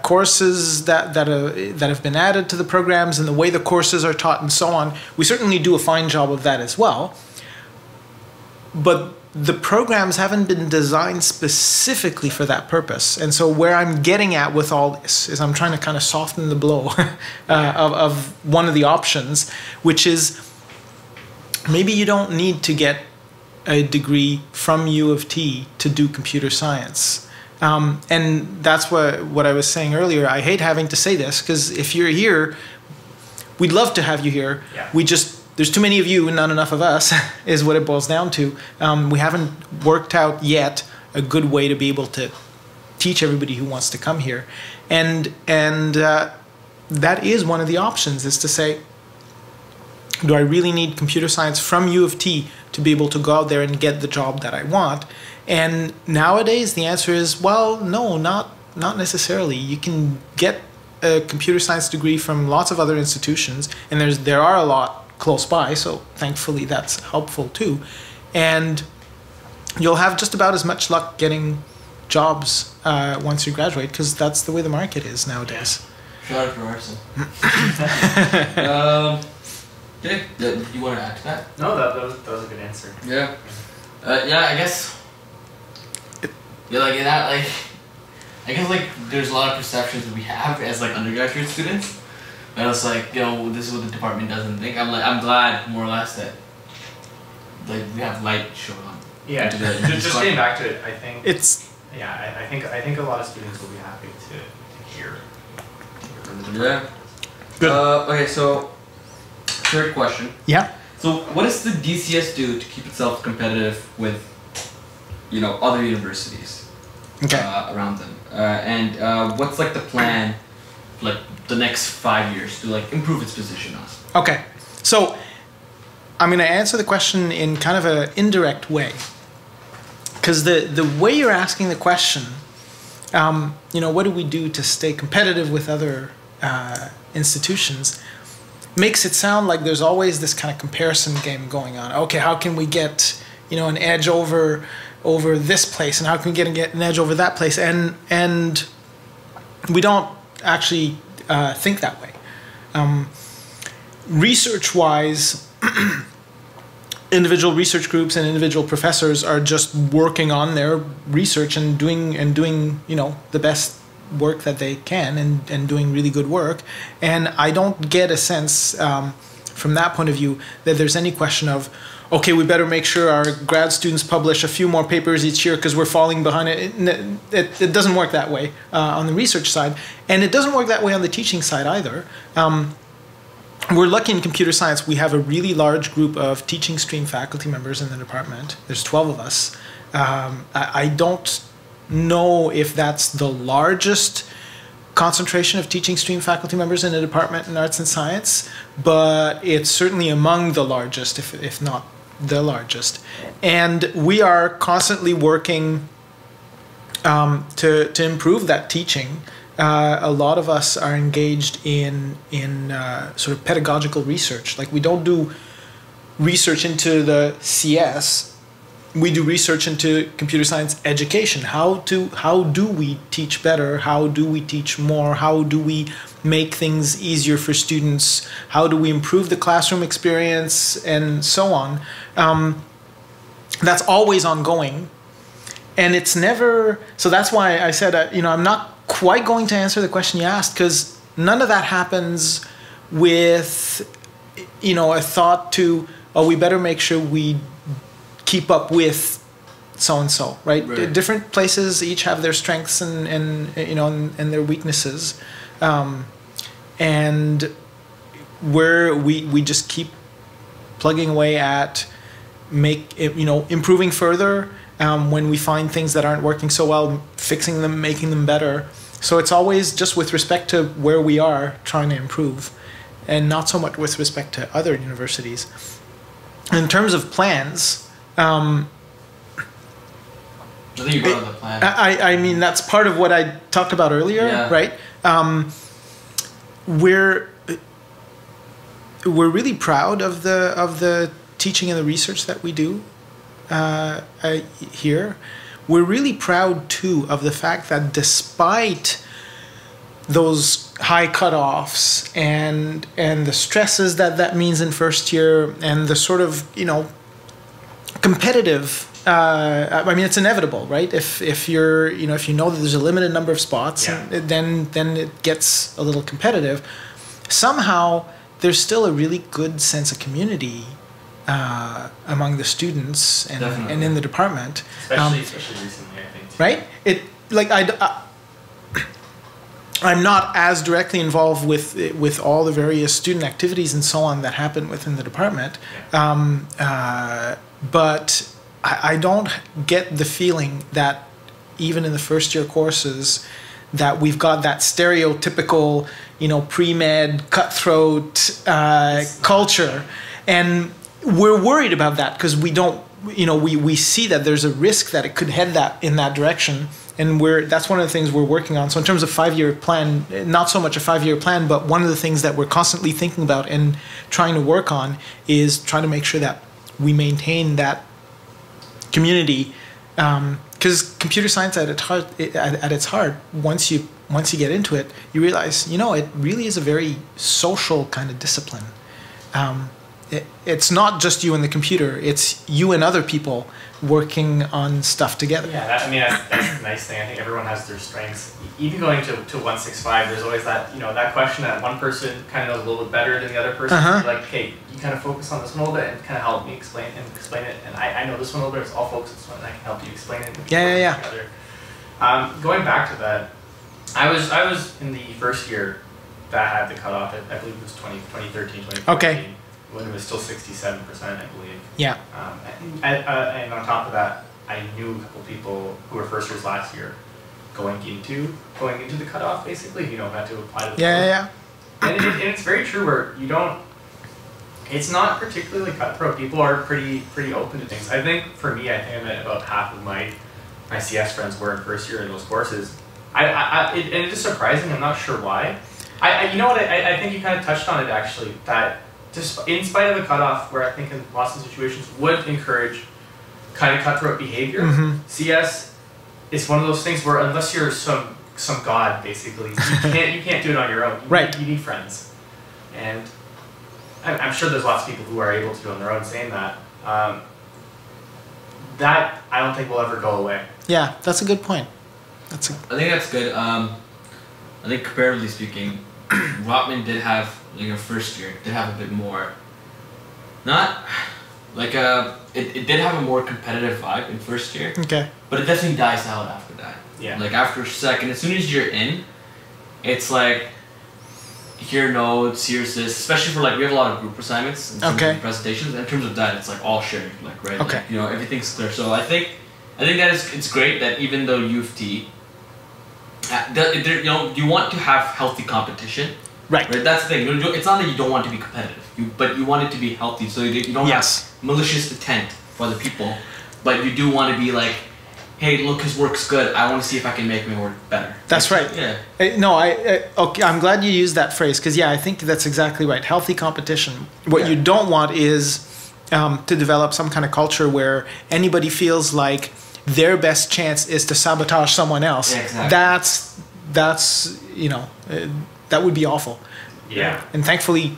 courses that have been added to the programs and the way the courses are taught and so on, we certainly do a fine job of that as well. But the programs haven't been designed specifically for that purpose. And so where I'm getting at with all this is I'm trying to kind of soften the blow of one of the options, which is maybe you don't need to get a degree from UofT to do computer science. And that's what I was saying earlier. I hate having to say this, because if you're here, we'd love to have you here. Yeah. There's too many of you and not enough of us, is what it boils down to. We haven't worked out yet a good way to be able to teach everybody who wants to come here. And that is one of the options, is to say, do I really need computer science from UofT to be able to go out there and get the job that I want? And nowadays the answer is, well, no, not necessarily. You can get a computer science degree from lots of other institutions, and there are a lot close by, so thankfully that's helpful too. And you'll have just about as much luck getting jobs once you graduate, because that's the way the market is nowadays. Shout out to Arson. Okay, you want to add to that? No, that was a good answer. Yeah. I guess. Yeah, like that, like. I guess like there's a lot of perceptions that we have as like undergraduate students. And it's like, you know, this is what the department doesn't think. I'm glad more or less that like we have light shown on. Yeah, just getting back to it, I think it's I think a lot of students will be happy to hear from the Yeah. Good. Okay, so third question. Yeah. So what does the DCS do to keep itself competitive with, you know, other universities around them? And what's like the plan, like the next 5 years to like improve its position on? Okay, so I'm going to answer the question in kind of an indirect way, because the way you're asking the question, you know, what do we do to stay competitive with other institutions, makes it sound like there's always this kind of comparison game going on. Okay, how can we get, you know, an edge over this place, and how can we get an edge over that place? And we don't actually think that way. Research-wise, individual research groups and individual professors are just working on their research and doing you know, the best work that they can and doing really good work. And I don't get a sense from that point of view that there's any question of, okay, we better make sure our grad students publish a few more papers each year because we're falling behind. It doesn't work that way on the research side, and it doesn't work that way on the teaching side either. We're lucky in computer science. We have a really large group of teaching stream faculty members in the department. There's 12 of us. I don't know if that's the largest concentration of teaching stream faculty members in a department in arts and science, but it's certainly among the largest, if not the largest. And we are constantly working to improve that teaching. A lot of us are engaged in sort of pedagogical research. Like, we don't do research into the CS. We do research into computer science education. How do we teach better? How do we teach more? How do we make things easier for students? How do we improve the classroom experience, and so on? That's always ongoing, and it's never. So that's why I said, you know, I'm not quite going to answer the question you asked, because none of that happens with, you know, a thought to, oh, we better make sure we keep up with so-and-so, right? Different places each have their strengths and you know, and their weaknesses. And we just keep plugging away at improving further. When we find things that aren't working so well, fixing them, making them better. So it's always just with respect to where we are trying to improve, and not so much with respect to other universities. In terms of plans, I think you brought up the plan. I mean, that's part of what I talked about earlier, right? We're really proud of the teaching and the research that we do here. We're really proud too of the fact that despite those high cutoffs and the stresses that means in first year, and the sort of, you know, competitive. I mean, it's inevitable, right? If you're, you know, if you know that there's a limited number of spots, then it gets a little competitive. Somehow, there's still a really good sense of community among the students and in the department. Especially recently, I think. Too. Right? It like I'm not as directly involved with all the various student activities and so on that happen within the department, but I don't get the feeling that even in the first year courses that we've got that stereotypical, you know, pre-med cutthroat culture, and we're worried about that because we don't, you know, we see that there's a risk that it could head in that direction. And that's one of the things we're working on. So in terms of 5-year plan, not so much a 5-year plan, but one of the things that we're constantly thinking about and trying to work on is trying to make sure that we maintain that community. Because computer science at its heart, once you get into it, you realize, you know, it really is a very social kind of discipline. it's not just you and the computer, it's you and other people working on stuff together. Yeah, that's the nice thing. I think everyone has their strengths. Even going to 165, there's always that, that question that one person kind of knows a little bit better than the other person. Uh-huh. Like, hey, you kind of focus on this one a little bit and kind of help me explain it. And I know this one a little bit, so I'll focus on this one and I can help you explain it. Yeah. Going back to that, I was in the first year that had the cutoff. I believe it was 2013, 2014. Okay. When it was still 67%, I believe. Yeah. And on top of that, I knew a couple people who were first years last year going into the cutoff, basically, had to apply to the Yeah. And it's very true where you don't, it's not particularly cutthroat. People are pretty open to things. I think for me, I met about half of my CS friends were in first year in those courses. And it is surprising. I'm not sure why. You know what? I think you kind of touched on it actually. That just in spite of the cutoff, where I think in lots of situations would encourage kind of cutthroat behavior, CS is one of those things where unless you're some god, basically, you can't do it on your own. You need friends, and I'm sure there's lots of people who are able to do it on their own. Saying that, that I don't think will ever go away. Yeah, that's a good point. I think that's good. I think comparatively speaking, Rotman did have, a first year, did have a bit more, not, it did have a more competitive vibe in first year. Okay. But it definitely dies out after that. Yeah. After second, as soon as you're in, it's like, here notes, here's this, especially for we have a lot of group assignments in terms of presentations. In terms of that, it's all shared, right? Okay. Everything's there. So I think that it's great that even though UofT, you want to have healthy competition. Right. That's the thing. It's not that you don't want to be competitive, but you want it to be healthy, so you don't have malicious intent for other people, but you do want to be like, hey, look, his work's good. I want to see if I can make my work better. That's right. Yeah. No, okay. I'm glad you used that phrase because I think that's exactly right. Healthy competition. What you don't want is to develop some kind of culture where anybody feels like their best chance is to sabotage someone else. Yeah, exactly. That's that would be awful. Yeah. And thankfully,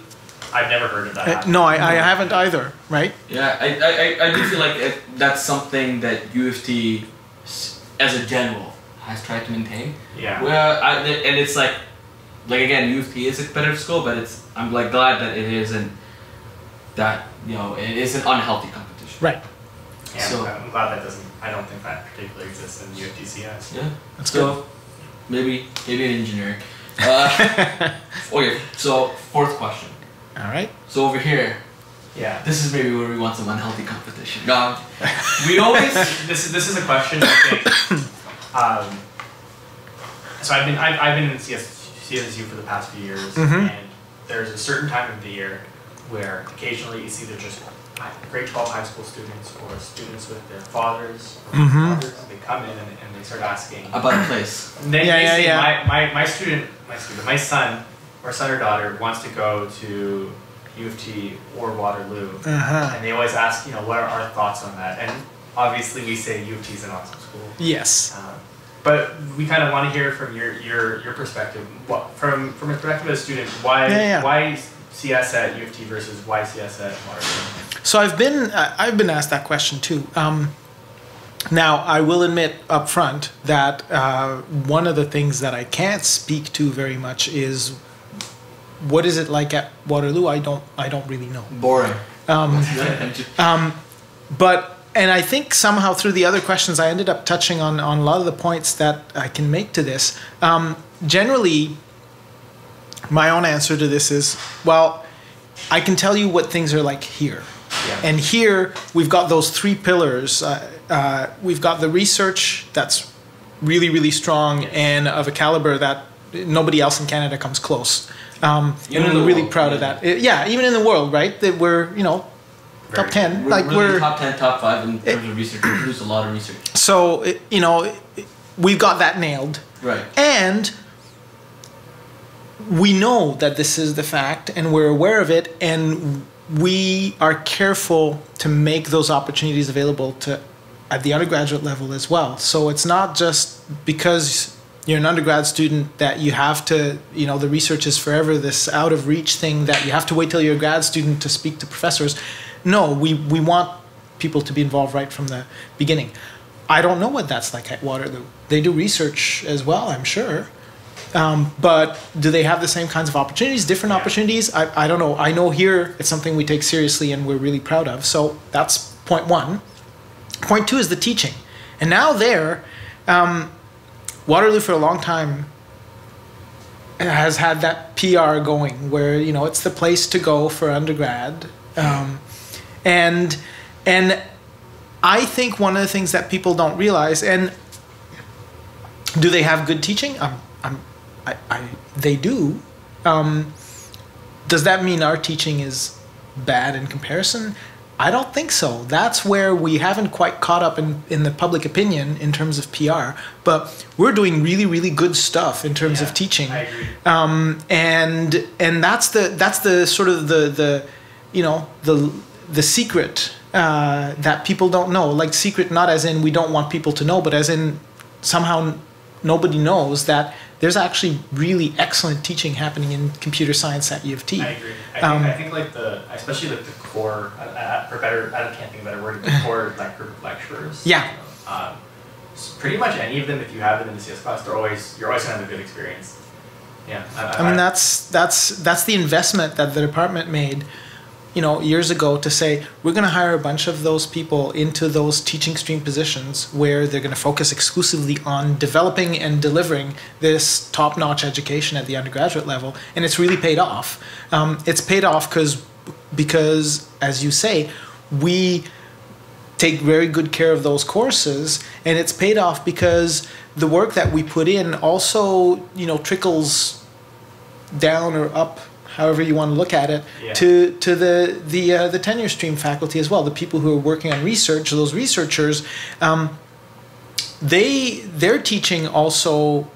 I've never heard of that. No, I haven't either. Right? Yeah, I do feel like that's something that UofT, as a general, has tried to maintain. Yeah. Well, and it's again, UofT is a competitive school, but I'm glad that it isn't that it is an unhealthy competition. Right. Yeah, so I'm glad that doesn't. I don't think that particularly exists in UofTCS. Yeah, that's good. Maybe an engineering. Okay, so fourth question. All right. So over here, this is maybe where we want some unhealthy competition. We always this is a question. I think. So I've been in CSU for the past few years, and there's a certain time of the year where occasionally it's either just grade 12 high school students or students with their fathers or mothers. They come in and they start asking about a place. They say, my son or daughter wants to go to UofT or Waterloo, and they always ask, what are our thoughts on that? And obviously we say UofT is an awesome school. Yes. But we kind of want to hear from your perspective. From a perspective of a student, why CS at UofT versus why CS at Waterloo? So I've been asked that question too. Now I will admit up front that one of the things that I can't speak to very much is what is it like at Waterloo. I don't really know. Boring. But I think somehow through the other questions I ended up touching on a lot of the points that I can make to this. Generally, my own answer to this is, well, I can tell you what things are like here. Yeah. And here we've got those three pillars. We've got the research that's really, really strong and of a caliber that nobody else in Canada comes close. And we're really proud of that. Even in the world, right? That we're, top 10. We're top 10, top 5 in terms of research. We produce a lot of research. So, we've got that nailed. Right. And we know that this is the fact and we're aware of it, and we are careful to make those opportunities available at the undergraduate level as well. So it's not just because you're an undergrad student, that you have to, the research is forever this out of reach thing that you have to wait till you're a grad student to speak to professors. No, we want people to be involved right from the beginning. I don't know what that's like at Waterloo. They do research as well, I'm sure. But do they have the same kinds of opportunities, different opportunities? I don't know. I know here it's something we take seriously and we're really proud of. So that's point one. Point two is the teaching. And now Waterloo for a long time has had that PR going where, it's the place to go for undergrad. And I think one of the things that people don't realize, and do they have good teaching? They do. Does that mean our teaching is bad in comparison? I don't think so. That's where we haven't quite caught up in the public opinion in terms of PR, but we're doing really, really good stuff in terms of teaching. I agree. And that's the sort of the secret that people don't know. Like, secret not as in we don't want people to know, but as in somehow nobody knows that there's actually really excellent teaching happening in computer science at UofT. I agree. I think like especially like the core, I can't think of a better word, the core group of lecturers. Yeah. So pretty much any of them, if you have them in the CS class, you're always gonna have a good experience. Yeah. I mean, that's the investment that the department made, years ago, to say we're going to hire a bunch of those people into those teaching stream positions where they're going to focus exclusively on developing and delivering this top-notch education at the undergraduate level, and it's really paid off. It's paid off because, as you say, we take very good care of those courses, and it's paid off because the work that we put in also, trickles down or up, however you want to look at it, to the tenure stream faculty as well. The people who are working on research, those researchers, their teaching also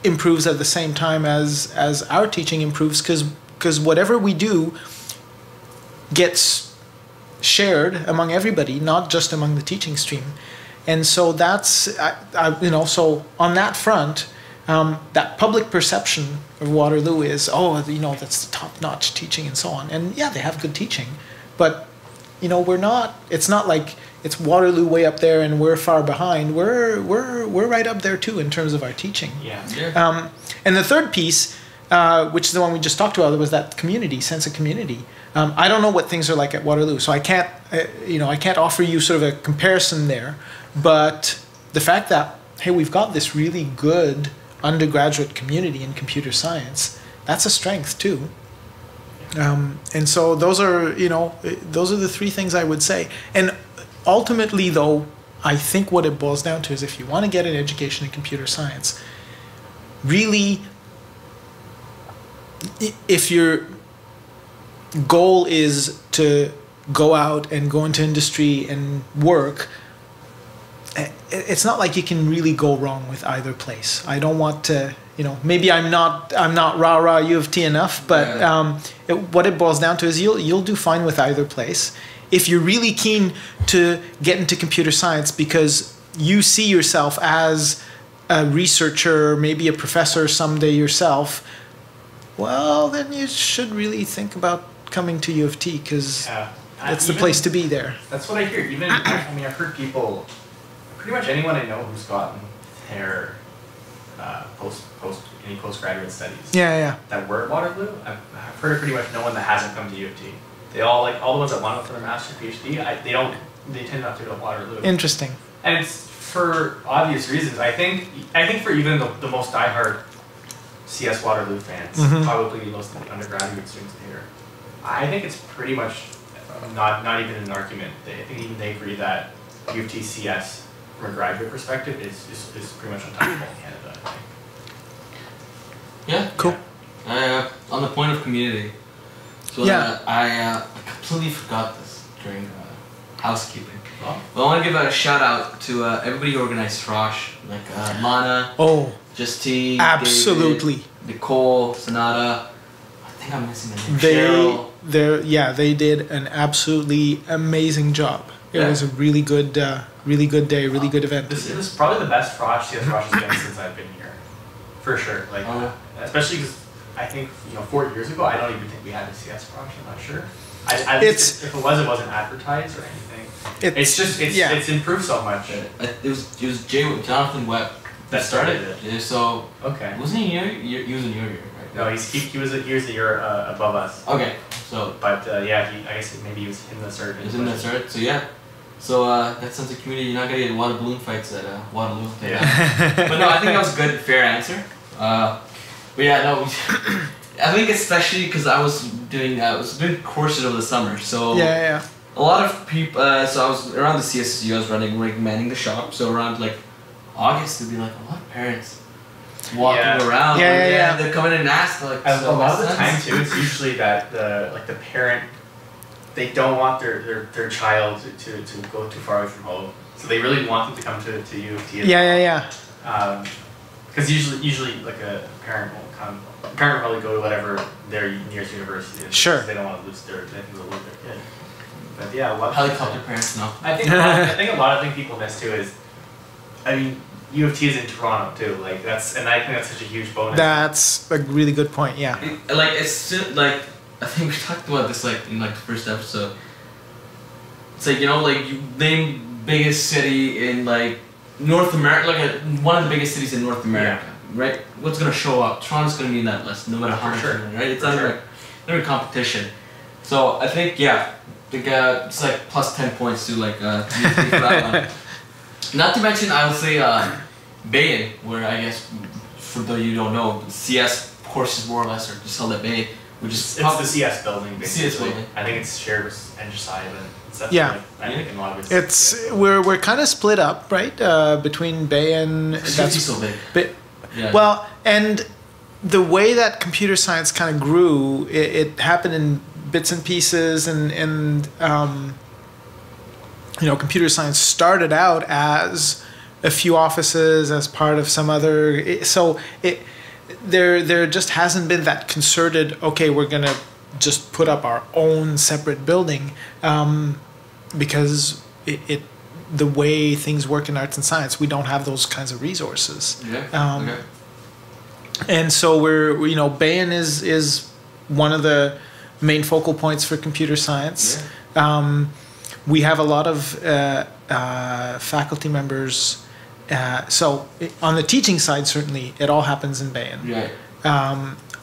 improves at the same time as our teaching improves, because whatever we do gets shared among everybody, not just among the teaching stream. And so that's so on that front, that public perception of Waterloo is, that's the top-notch teaching and so on. And yeah, they have good teaching, but it's not like it's Waterloo way up there and we're far behind. We're right up there too in terms of our teaching. Yeah. And the third piece, which is the one we just talked about, was that sense of community. I don't know what things are like at Waterloo, so I can't offer you sort of a comparison there, but the fact that, hey, we've got this really good undergraduate community in computer science, that's a strength too. And so those are the three things I would say. And ultimately, though, I think what it boils down to is, if you want to get an education in computer science, really, if your goal is to go out and go into industry and work, it's not like you can really go wrong with either place. I don't want to, maybe I'm not rah-rah UofT enough, but what it boils down to is you'll do fine with either place. If you're really keen to get into computer science because you see yourself as a researcher, maybe a professor someday yourself, well, then you should really think about coming to UofT, because it's the place to be there. That's what I hear. I've heard people, pretty much anyone I know who's gotten their postgraduate studies that were at Waterloo, I've heard of pretty much no one that hasn't come to UofT. They all the ones that want to for their master's PhD, they tend not to go to Waterloo. Interesting. And it's for obvious reasons. I think for even the most diehard CS Waterloo fans, probably most of the undergraduate students here, I think it's pretty much not even an argument. I think even they agree that UofT CS, from a graduate perspective, is pretty much untouchable in Canada, I think. Yeah. Cool. On the point of community, so I completely forgot this during housekeeping. Oh. But I want to give a shout out to everybody who organized Frosh, like Lana, Just T, absolutely, David, Nicole, Sonata. I think I'm missing a name. Cheryl. They did an absolutely amazing job. It was a really good really good day, really good event. This is probably the best CS Frosh has been since I've been here, for sure. Like, especially because I think 4 years ago, I don't even think we had a CS Frosh. I'm not sure. If it wasn't advertised or anything. It's improved so much. It was Jonathan Webb that started it. Yeah, so okay, wasn't he he was in your year, right? No, he was a year above us. Okay, so but yeah, I guess maybe he was in the start. He was in the start. So yeah. So that sense of community, you're not gonna get water balloon fights at Waterloo. Yeah. But no, I think that was a good, fair answer. But yeah, no, I think especially because I was doing courses over the summer, so yeah. A lot of people. So I was around the CSSU. I was manning the shop. So around like August, there'd be like a lot of parents walking around. Yeah. They're coming in and ask like. A lot of the time too, it's usually that the parent, they don't want their child to go too far away from home, so they really want them to come to UofT. Yeah. Because usually like a parent won't come. A parent will probably go to whatever their nearest university is. Sure. They don't want to lose their kid. But yeah, a lot helicopter parents no. I think a lot of things people miss too is, I mean, UofT is in Toronto too. Like I think that's such a huge bonus. That's a really good point. Yeah. I think we talked about this in the first episode. It's like you name biggest city in North America, one of the biggest cities in North America, right? What's gonna show up? Toronto's gonna be in that list, no matter how much, right? It's not a competition. So I think it's plus 10 points to UofT for that one. Not to mention, I would say Bayan, where I guess for those you don't know, CS courses more or less are just held at Bayan. It's the CS building, basically. CS building. I think it's shared with Engiside and stuff. Yeah. I think in a lot of it's we're kind of split up, right? Between Bayan. That's so big. Well, and the way that computer science kind of grew, it happened in bits and pieces, and computer science started out as a few offices as part of some other. There just hasn't been that concerted, okay, we're going to just put up our own separate building, because the way things work in arts and science, we don't have those kinds of resources. Okay. And so Bayan is one of the main focal points for computer science. Yeah. We have a lot of faculty members. So on the teaching side, certainly, it all happens in Bayan. Right.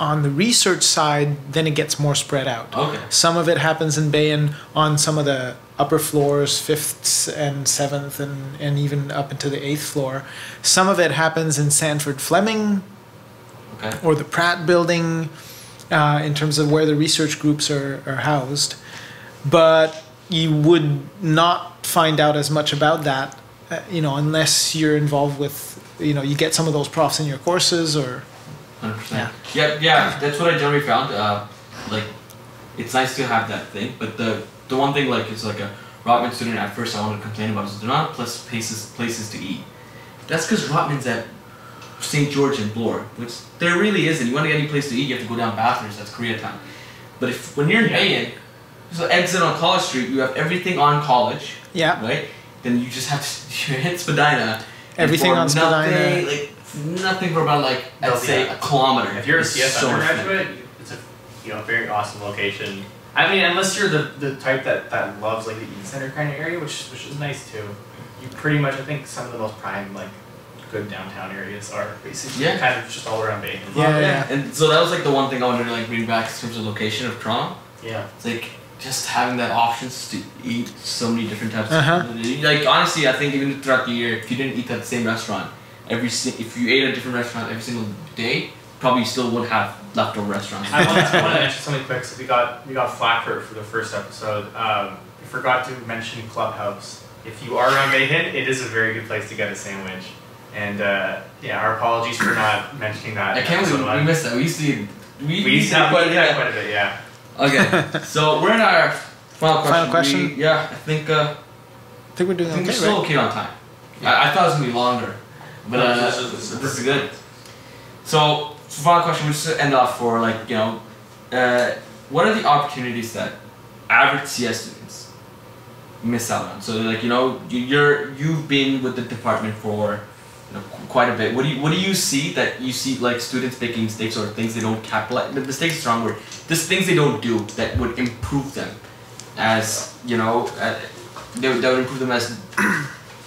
On the research side, then it gets more spread out. Okay. Some of it happens in Bayan on some of the upper floors, 5th and 7th, and even up into the 8th floor. Some of it happens in Sanford Fleming, or the Pratt building, in terms of where the research groups are housed. But you would not find out as much about that, unless you're involved with, you get some of those profs in your courses, or 100%. Yeah. That's what I generally found. It's nice to have that thing, but the one thing it's like a Rotman student at first I wanted to complain about is they're not places to eat. That's because Rotman's at St. George and Bloor, which there really isn't. You want to get any place to eat, you have to go down Bathurst. That's Koreatown. But when you're in Bayan, so exit on College Street, you have everything on College. Yeah. Right. Then you just have to hit Spadina. Everything on Spadina. Nothing for about I'd say a kilometer. If you're a CS undergraduate, it's a very awesome location. I mean, unless you're the type that loves the East Center kind of area, which is nice too. You pretty much, I think, some of the most prime good downtown areas are basically kind of just all around Bayan. Yeah. And so that was the one thing I wanted to bring back in terms of location of Toronto. Yeah. It's just having that options to eat so many different types of food. Honestly, I think even throughout the year, if you didn't eat at the same restaurant, if you ate at a different restaurant every single day, probably still would have leftover restaurants. I want to mention something quick. So we got flack for the first episode. We forgot to mention Clubhouse. If you are around Bayan, it is a very good place to get a sandwich. And our apologies for not mentioning that. I can't believe we missed that. We used to have quite a bit, yeah. Okay, so we're in our final question. I think we're doing okay. We're still okay on time. Yeah. I thought it was gonna be longer, but this is good. So final question, we'll just end off for what are the opportunities that average CS students miss out on? So like, you've been with the department for quite a bit. What do you see that you see like students making mistakes or things they don't capitalize? The mistakes is a strong word. There's things they don't do that would improve them, as that would improve them as.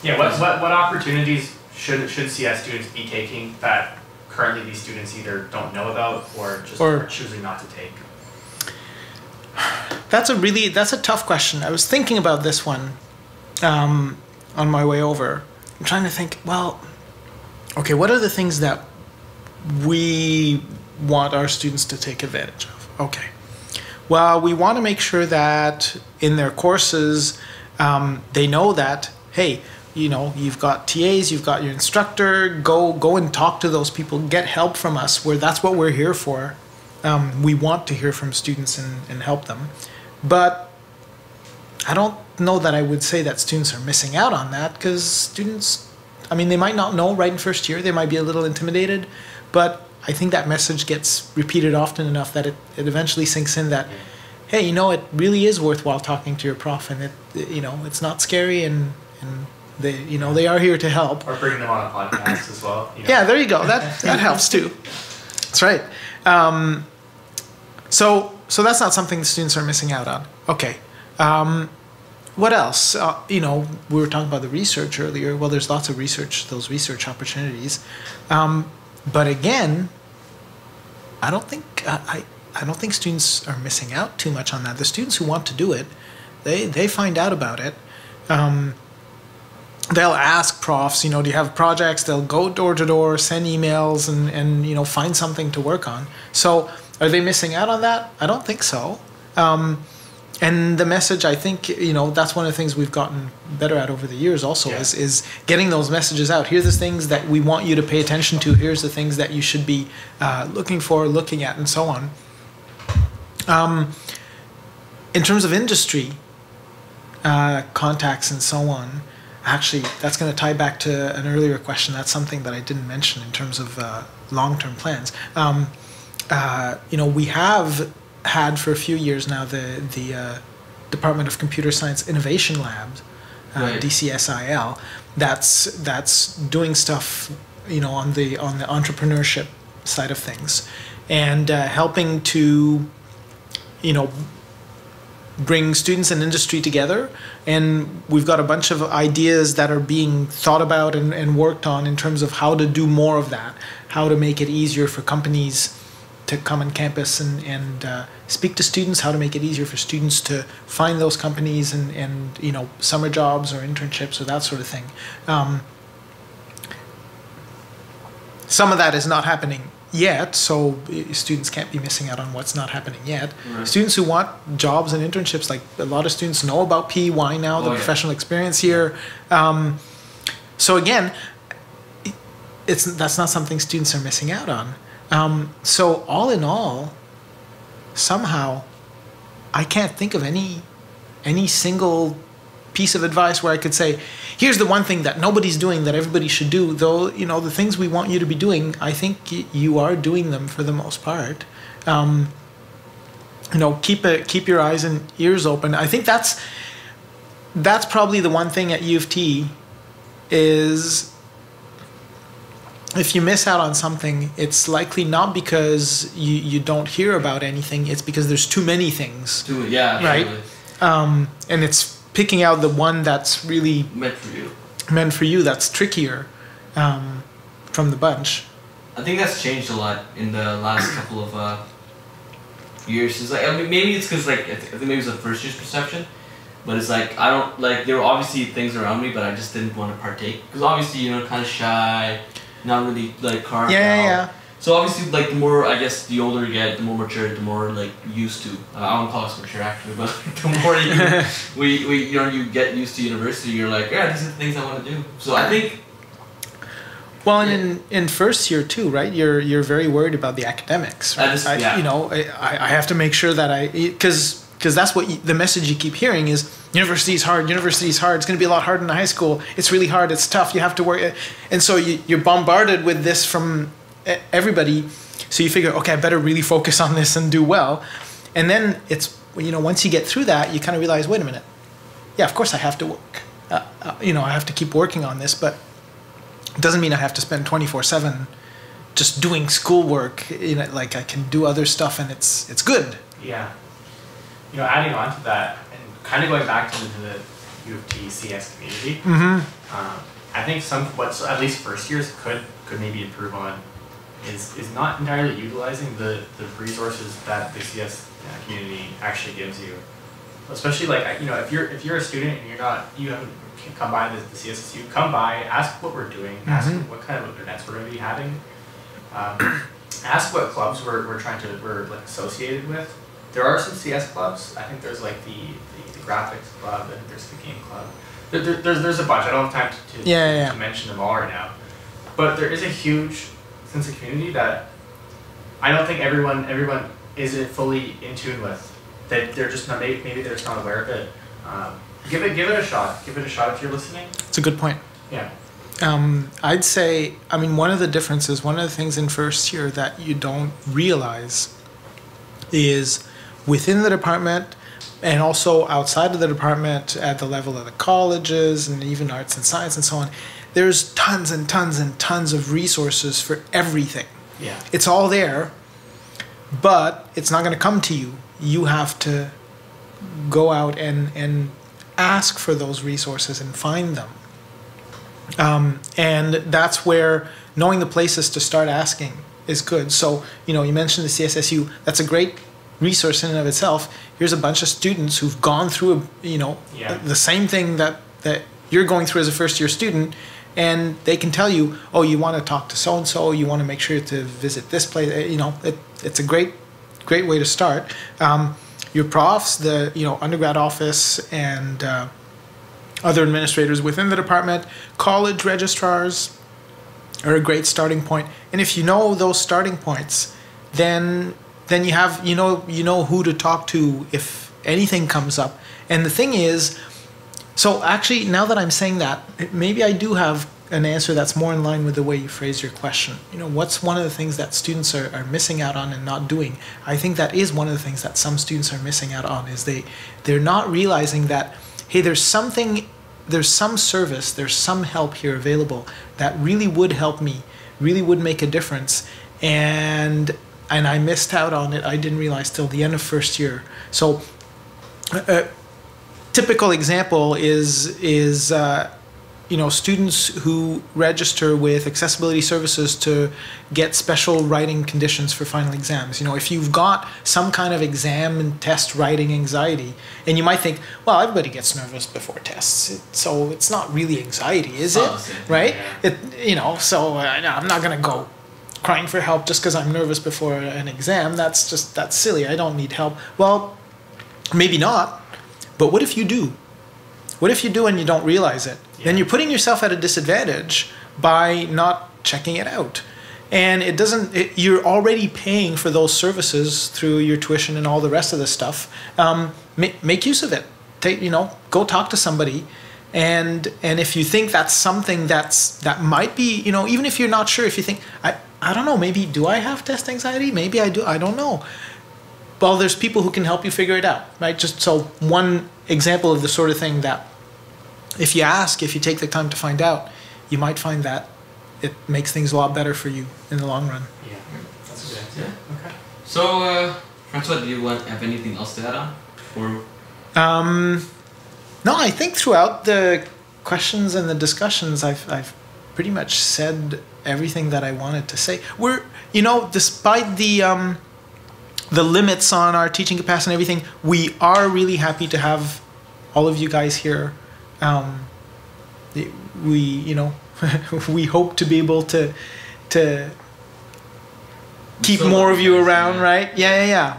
Yeah. What opportunities should CS students be taking that currently these students either don't know about or are choosing not to take? That's a tough question. I was thinking about this one on my way over. I'm trying to think, well, okay, what are the things that we want our students to take advantage of? Okay. Well, we want to make sure that in their courses, they know that, hey, you've got TAs, you've got your instructor, go and talk to those people, get help from us, that's what we're here for. We want to hear from students and help them. But I don't know that I would say that students are missing out on that, because students, they might not know right in first year, they might be a little intimidated, but I think that message gets repeated often enough that it eventually sinks in that, hey, it really is worthwhile talking to your prof, and it's not scary, and they are here to help. Or bringing them on a podcast as well. Yeah, there you go. That helps too. That's right. So that's not something the students are missing out on. Okay. What else? We were talking about the research earlier. Well, there's lots of those research opportunities. But again, I don't think students are missing out too much on that. The students who want to do it, they find out about it. They'll ask profs, do you have projects? They'll go door to door, send emails, and find something to work on. So are they missing out on that? I don't think so. And the message, I think, that's one of the things we've gotten better at over the years also, is getting those messages out. Here's the things that we want you to pay attention to. Here's the things that you should be looking at, and so on. In terms of industry contacts and so on, actually, that's going to tie back to an earlier question. That's something that I didn't mention in terms of long-term plans. We have had for a few years now the Department of Computer Science Innovation Lab, right. DCSIL. That's doing stuff, on the entrepreneurship side of things, and helping to, bring students and industry together. And we've got a bunch of ideas that are being thought about and worked on in terms of how to do more of that, how to make it easier for companies to come on campus and speak to students, how to make it easier for students to find those companies and summer jobs or internships or that sort of thing. Some of that is not happening yet, so students can't be missing out on what's not happening yet. Right. Students who want jobs and internships, like a lot of students know about PEY now, the professional experience here. So again, that's not something students are missing out on. So all in all, somehow, I can't think of any single piece of advice where I could say, here's the one thing that nobody's doing that everybody should do. Though, the things we want you to be doing, I think you are doing them for the most part. Keep your eyes and ears open. I think that's probably the one thing at UofT is, if you miss out on something, it's likely not because you don't hear about anything. It's because there's too many things. Right? Absolutely. And it's picking out the one that's really meant for you. That's trickier from the bunch. I think that's changed a lot in the last couple of years. It's maybe it's because I think maybe it's the first year's perception, but it's I don't there were obviously things around me, but I just didn't want to partake because obviously kind of shy, not really carved out. Yeah. So obviously, the more, I guess, the older you get, the more mature, the more used to. I don't call us mature actually, but the more you get used to university, you're these are the things I want to do. So I think. Well, and in first year too, right? You're very worried about the academics. Right? I have to make sure that because that's what the message you keep hearing is university is hard. University is hard. It's going to be a lot harder than high school. It's really hard. It's tough. You have to work, and so you're bombarded with this from everybody, so you figure, okay, I better really focus on this and do well. And then it's, once you get through that, you kind of realize, wait a minute, yeah, of course I have to work. I have to keep working on this, but it doesn't mean I have to spend 24/7 just doing schoolwork. Like I can do other stuff, and it's good. Yeah. Adding on to that, and kind of going back to the UofT CS community, I think what's at least first years could maybe improve on is not entirely utilizing the resources that the CS community actually gives you. Especially like if you're a student and you haven't come by the CSSU, come by, ask what we're doing, ask what kind of events we're going to be having, ask what clubs we're like associated with. There are some CS clubs. I think there's like the graphics club, and there's the game club. There's a bunch. I don't have time to mention them all right now, but there is a huge sense of community that I don't think everyone is fully in tune with. That they're just not, maybe they're just not aware of it. Give it a shot. Give it a shot if you're listening. It's a good point. Yeah. I'd say, one of the differences, one of the things in first year that you don't realize is within the department and also outside of the department at the level of the colleges and even arts and science and so on, there's tons and tons and tons of resources for everything. Yeah. It's all there, but it's not going to come to you. You have to go out and ask for those resources and find them. And that's where knowing the places to start asking is good. So, you mentioned the CSSU. That's a great resource in and of itself. Here's a bunch of students who've gone through, the same thing that you're going through as a first-year student, and they can tell you, oh, you want to talk to so-and-so, you want to make sure to visit this place. It's a great way to start. Your profs, the undergrad office, and other administrators within the department, college registrars are a great starting point. And if you know those starting points, then you have you know who to talk to if anything comes up. And the thing is, so actually now that I'm saying that, maybe I do have an answer that's more in line with the way you phrase your question. What's one of the things that students are missing out on and not doing? I think that is one of the things that some students are missing out on, is they're not realizing that, hey, there's some service, there's some help here available that really would help me, really would make a difference, and I missed out on it. I didn't realize till the end of first year. So a typical example is students who register with accessibility services to get special writing conditions for final exams. If you've got some kind of exam and test writing anxiety, and you might think, well, everybody gets nervous before tests, so it's not really anxiety, is it? Right? Yeah. So I'm not going to go crying for help just because I'm nervous before an exam. That's silly. I don't need help. Well, maybe not, but what if you do? What if you do and you don't realize it? Yeah. Then you're putting yourself at a disadvantage by not checking it out. And you're already paying for those services through your tuition and all the rest of the stuff. Make use of it. Go talk to somebody. And if you think that's something that might be, even if you're not sure, if you think, I don't know, maybe do I have test anxiety? Maybe I do, I don't know. Well, there's people who can help you figure it out, right? Just so one example of the sort of thing that if you take the time to find out, you might find that it makes things a lot better for you in the long run. Yeah, that's a good idea. Okay. So, Francois, do you have anything else to add on? Or? No, I think throughout the questions and the discussions, I've pretty much said everything that I wanted to say. We're, despite the limits on our teaching capacity and everything, we are really happy to have all of you guys here. We hope to be able to keep more of you around, right? Yeah.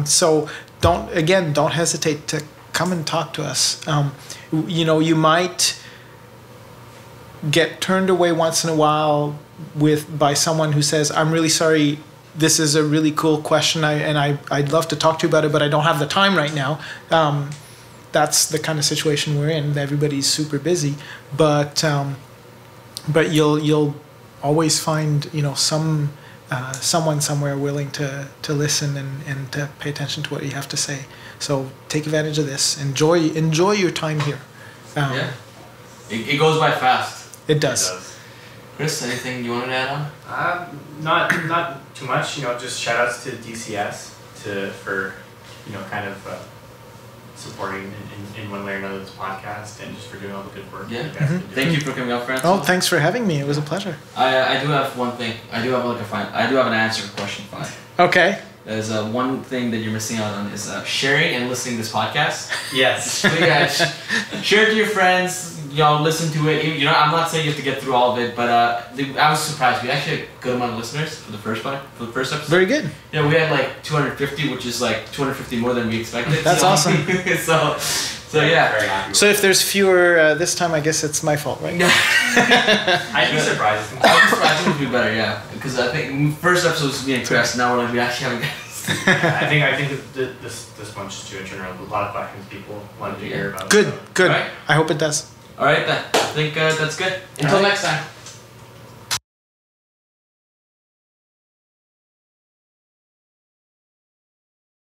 So don't hesitate to come and talk to us. You might get turned away once in a while by someone who says, "I'm really sorry. This is a really cool question, I'd love to talk to you about it, but I don't have the time right now." That's the kind of situation we're in. Everybody's super busy, but you'll always find some someone somewhere willing to listen and to pay attention to what you have to say. So take advantage of this. Enjoy your time here. Yeah, it goes by fast. It does. Chris, anything you want to add on? Not too much. Just shout outs to DCS for kind of supporting in one way or another this podcast, and just for doing all the good work. Yeah. Thank you for coming up, Francois. Oh, thanks for having me. It was a pleasure. I do have one thing. I do have an answer to question 5. Okay. There's one thing that you're missing out on is sharing and listening to this podcast. Yes. So yeah, share it to your friends. Listen to it. I'm not saying you have to get through all of it, but I was surprised. We actually had a good amount of listeners for the first episode. Very good. Yeah, we had like 250, which is like 250 more than we expected. That's awesome. So yeah. Very happy. So if there's fewer this time, I guess it's my fault, right? I'd be surprised. I think it would be better, yeah, because I think first episode was me and Chris. Now we actually have guests. I think this one just to turn around a lot of questions people wanted to hear about. Good. Right. I hope it does. All right, then. I think that's good. Until next time.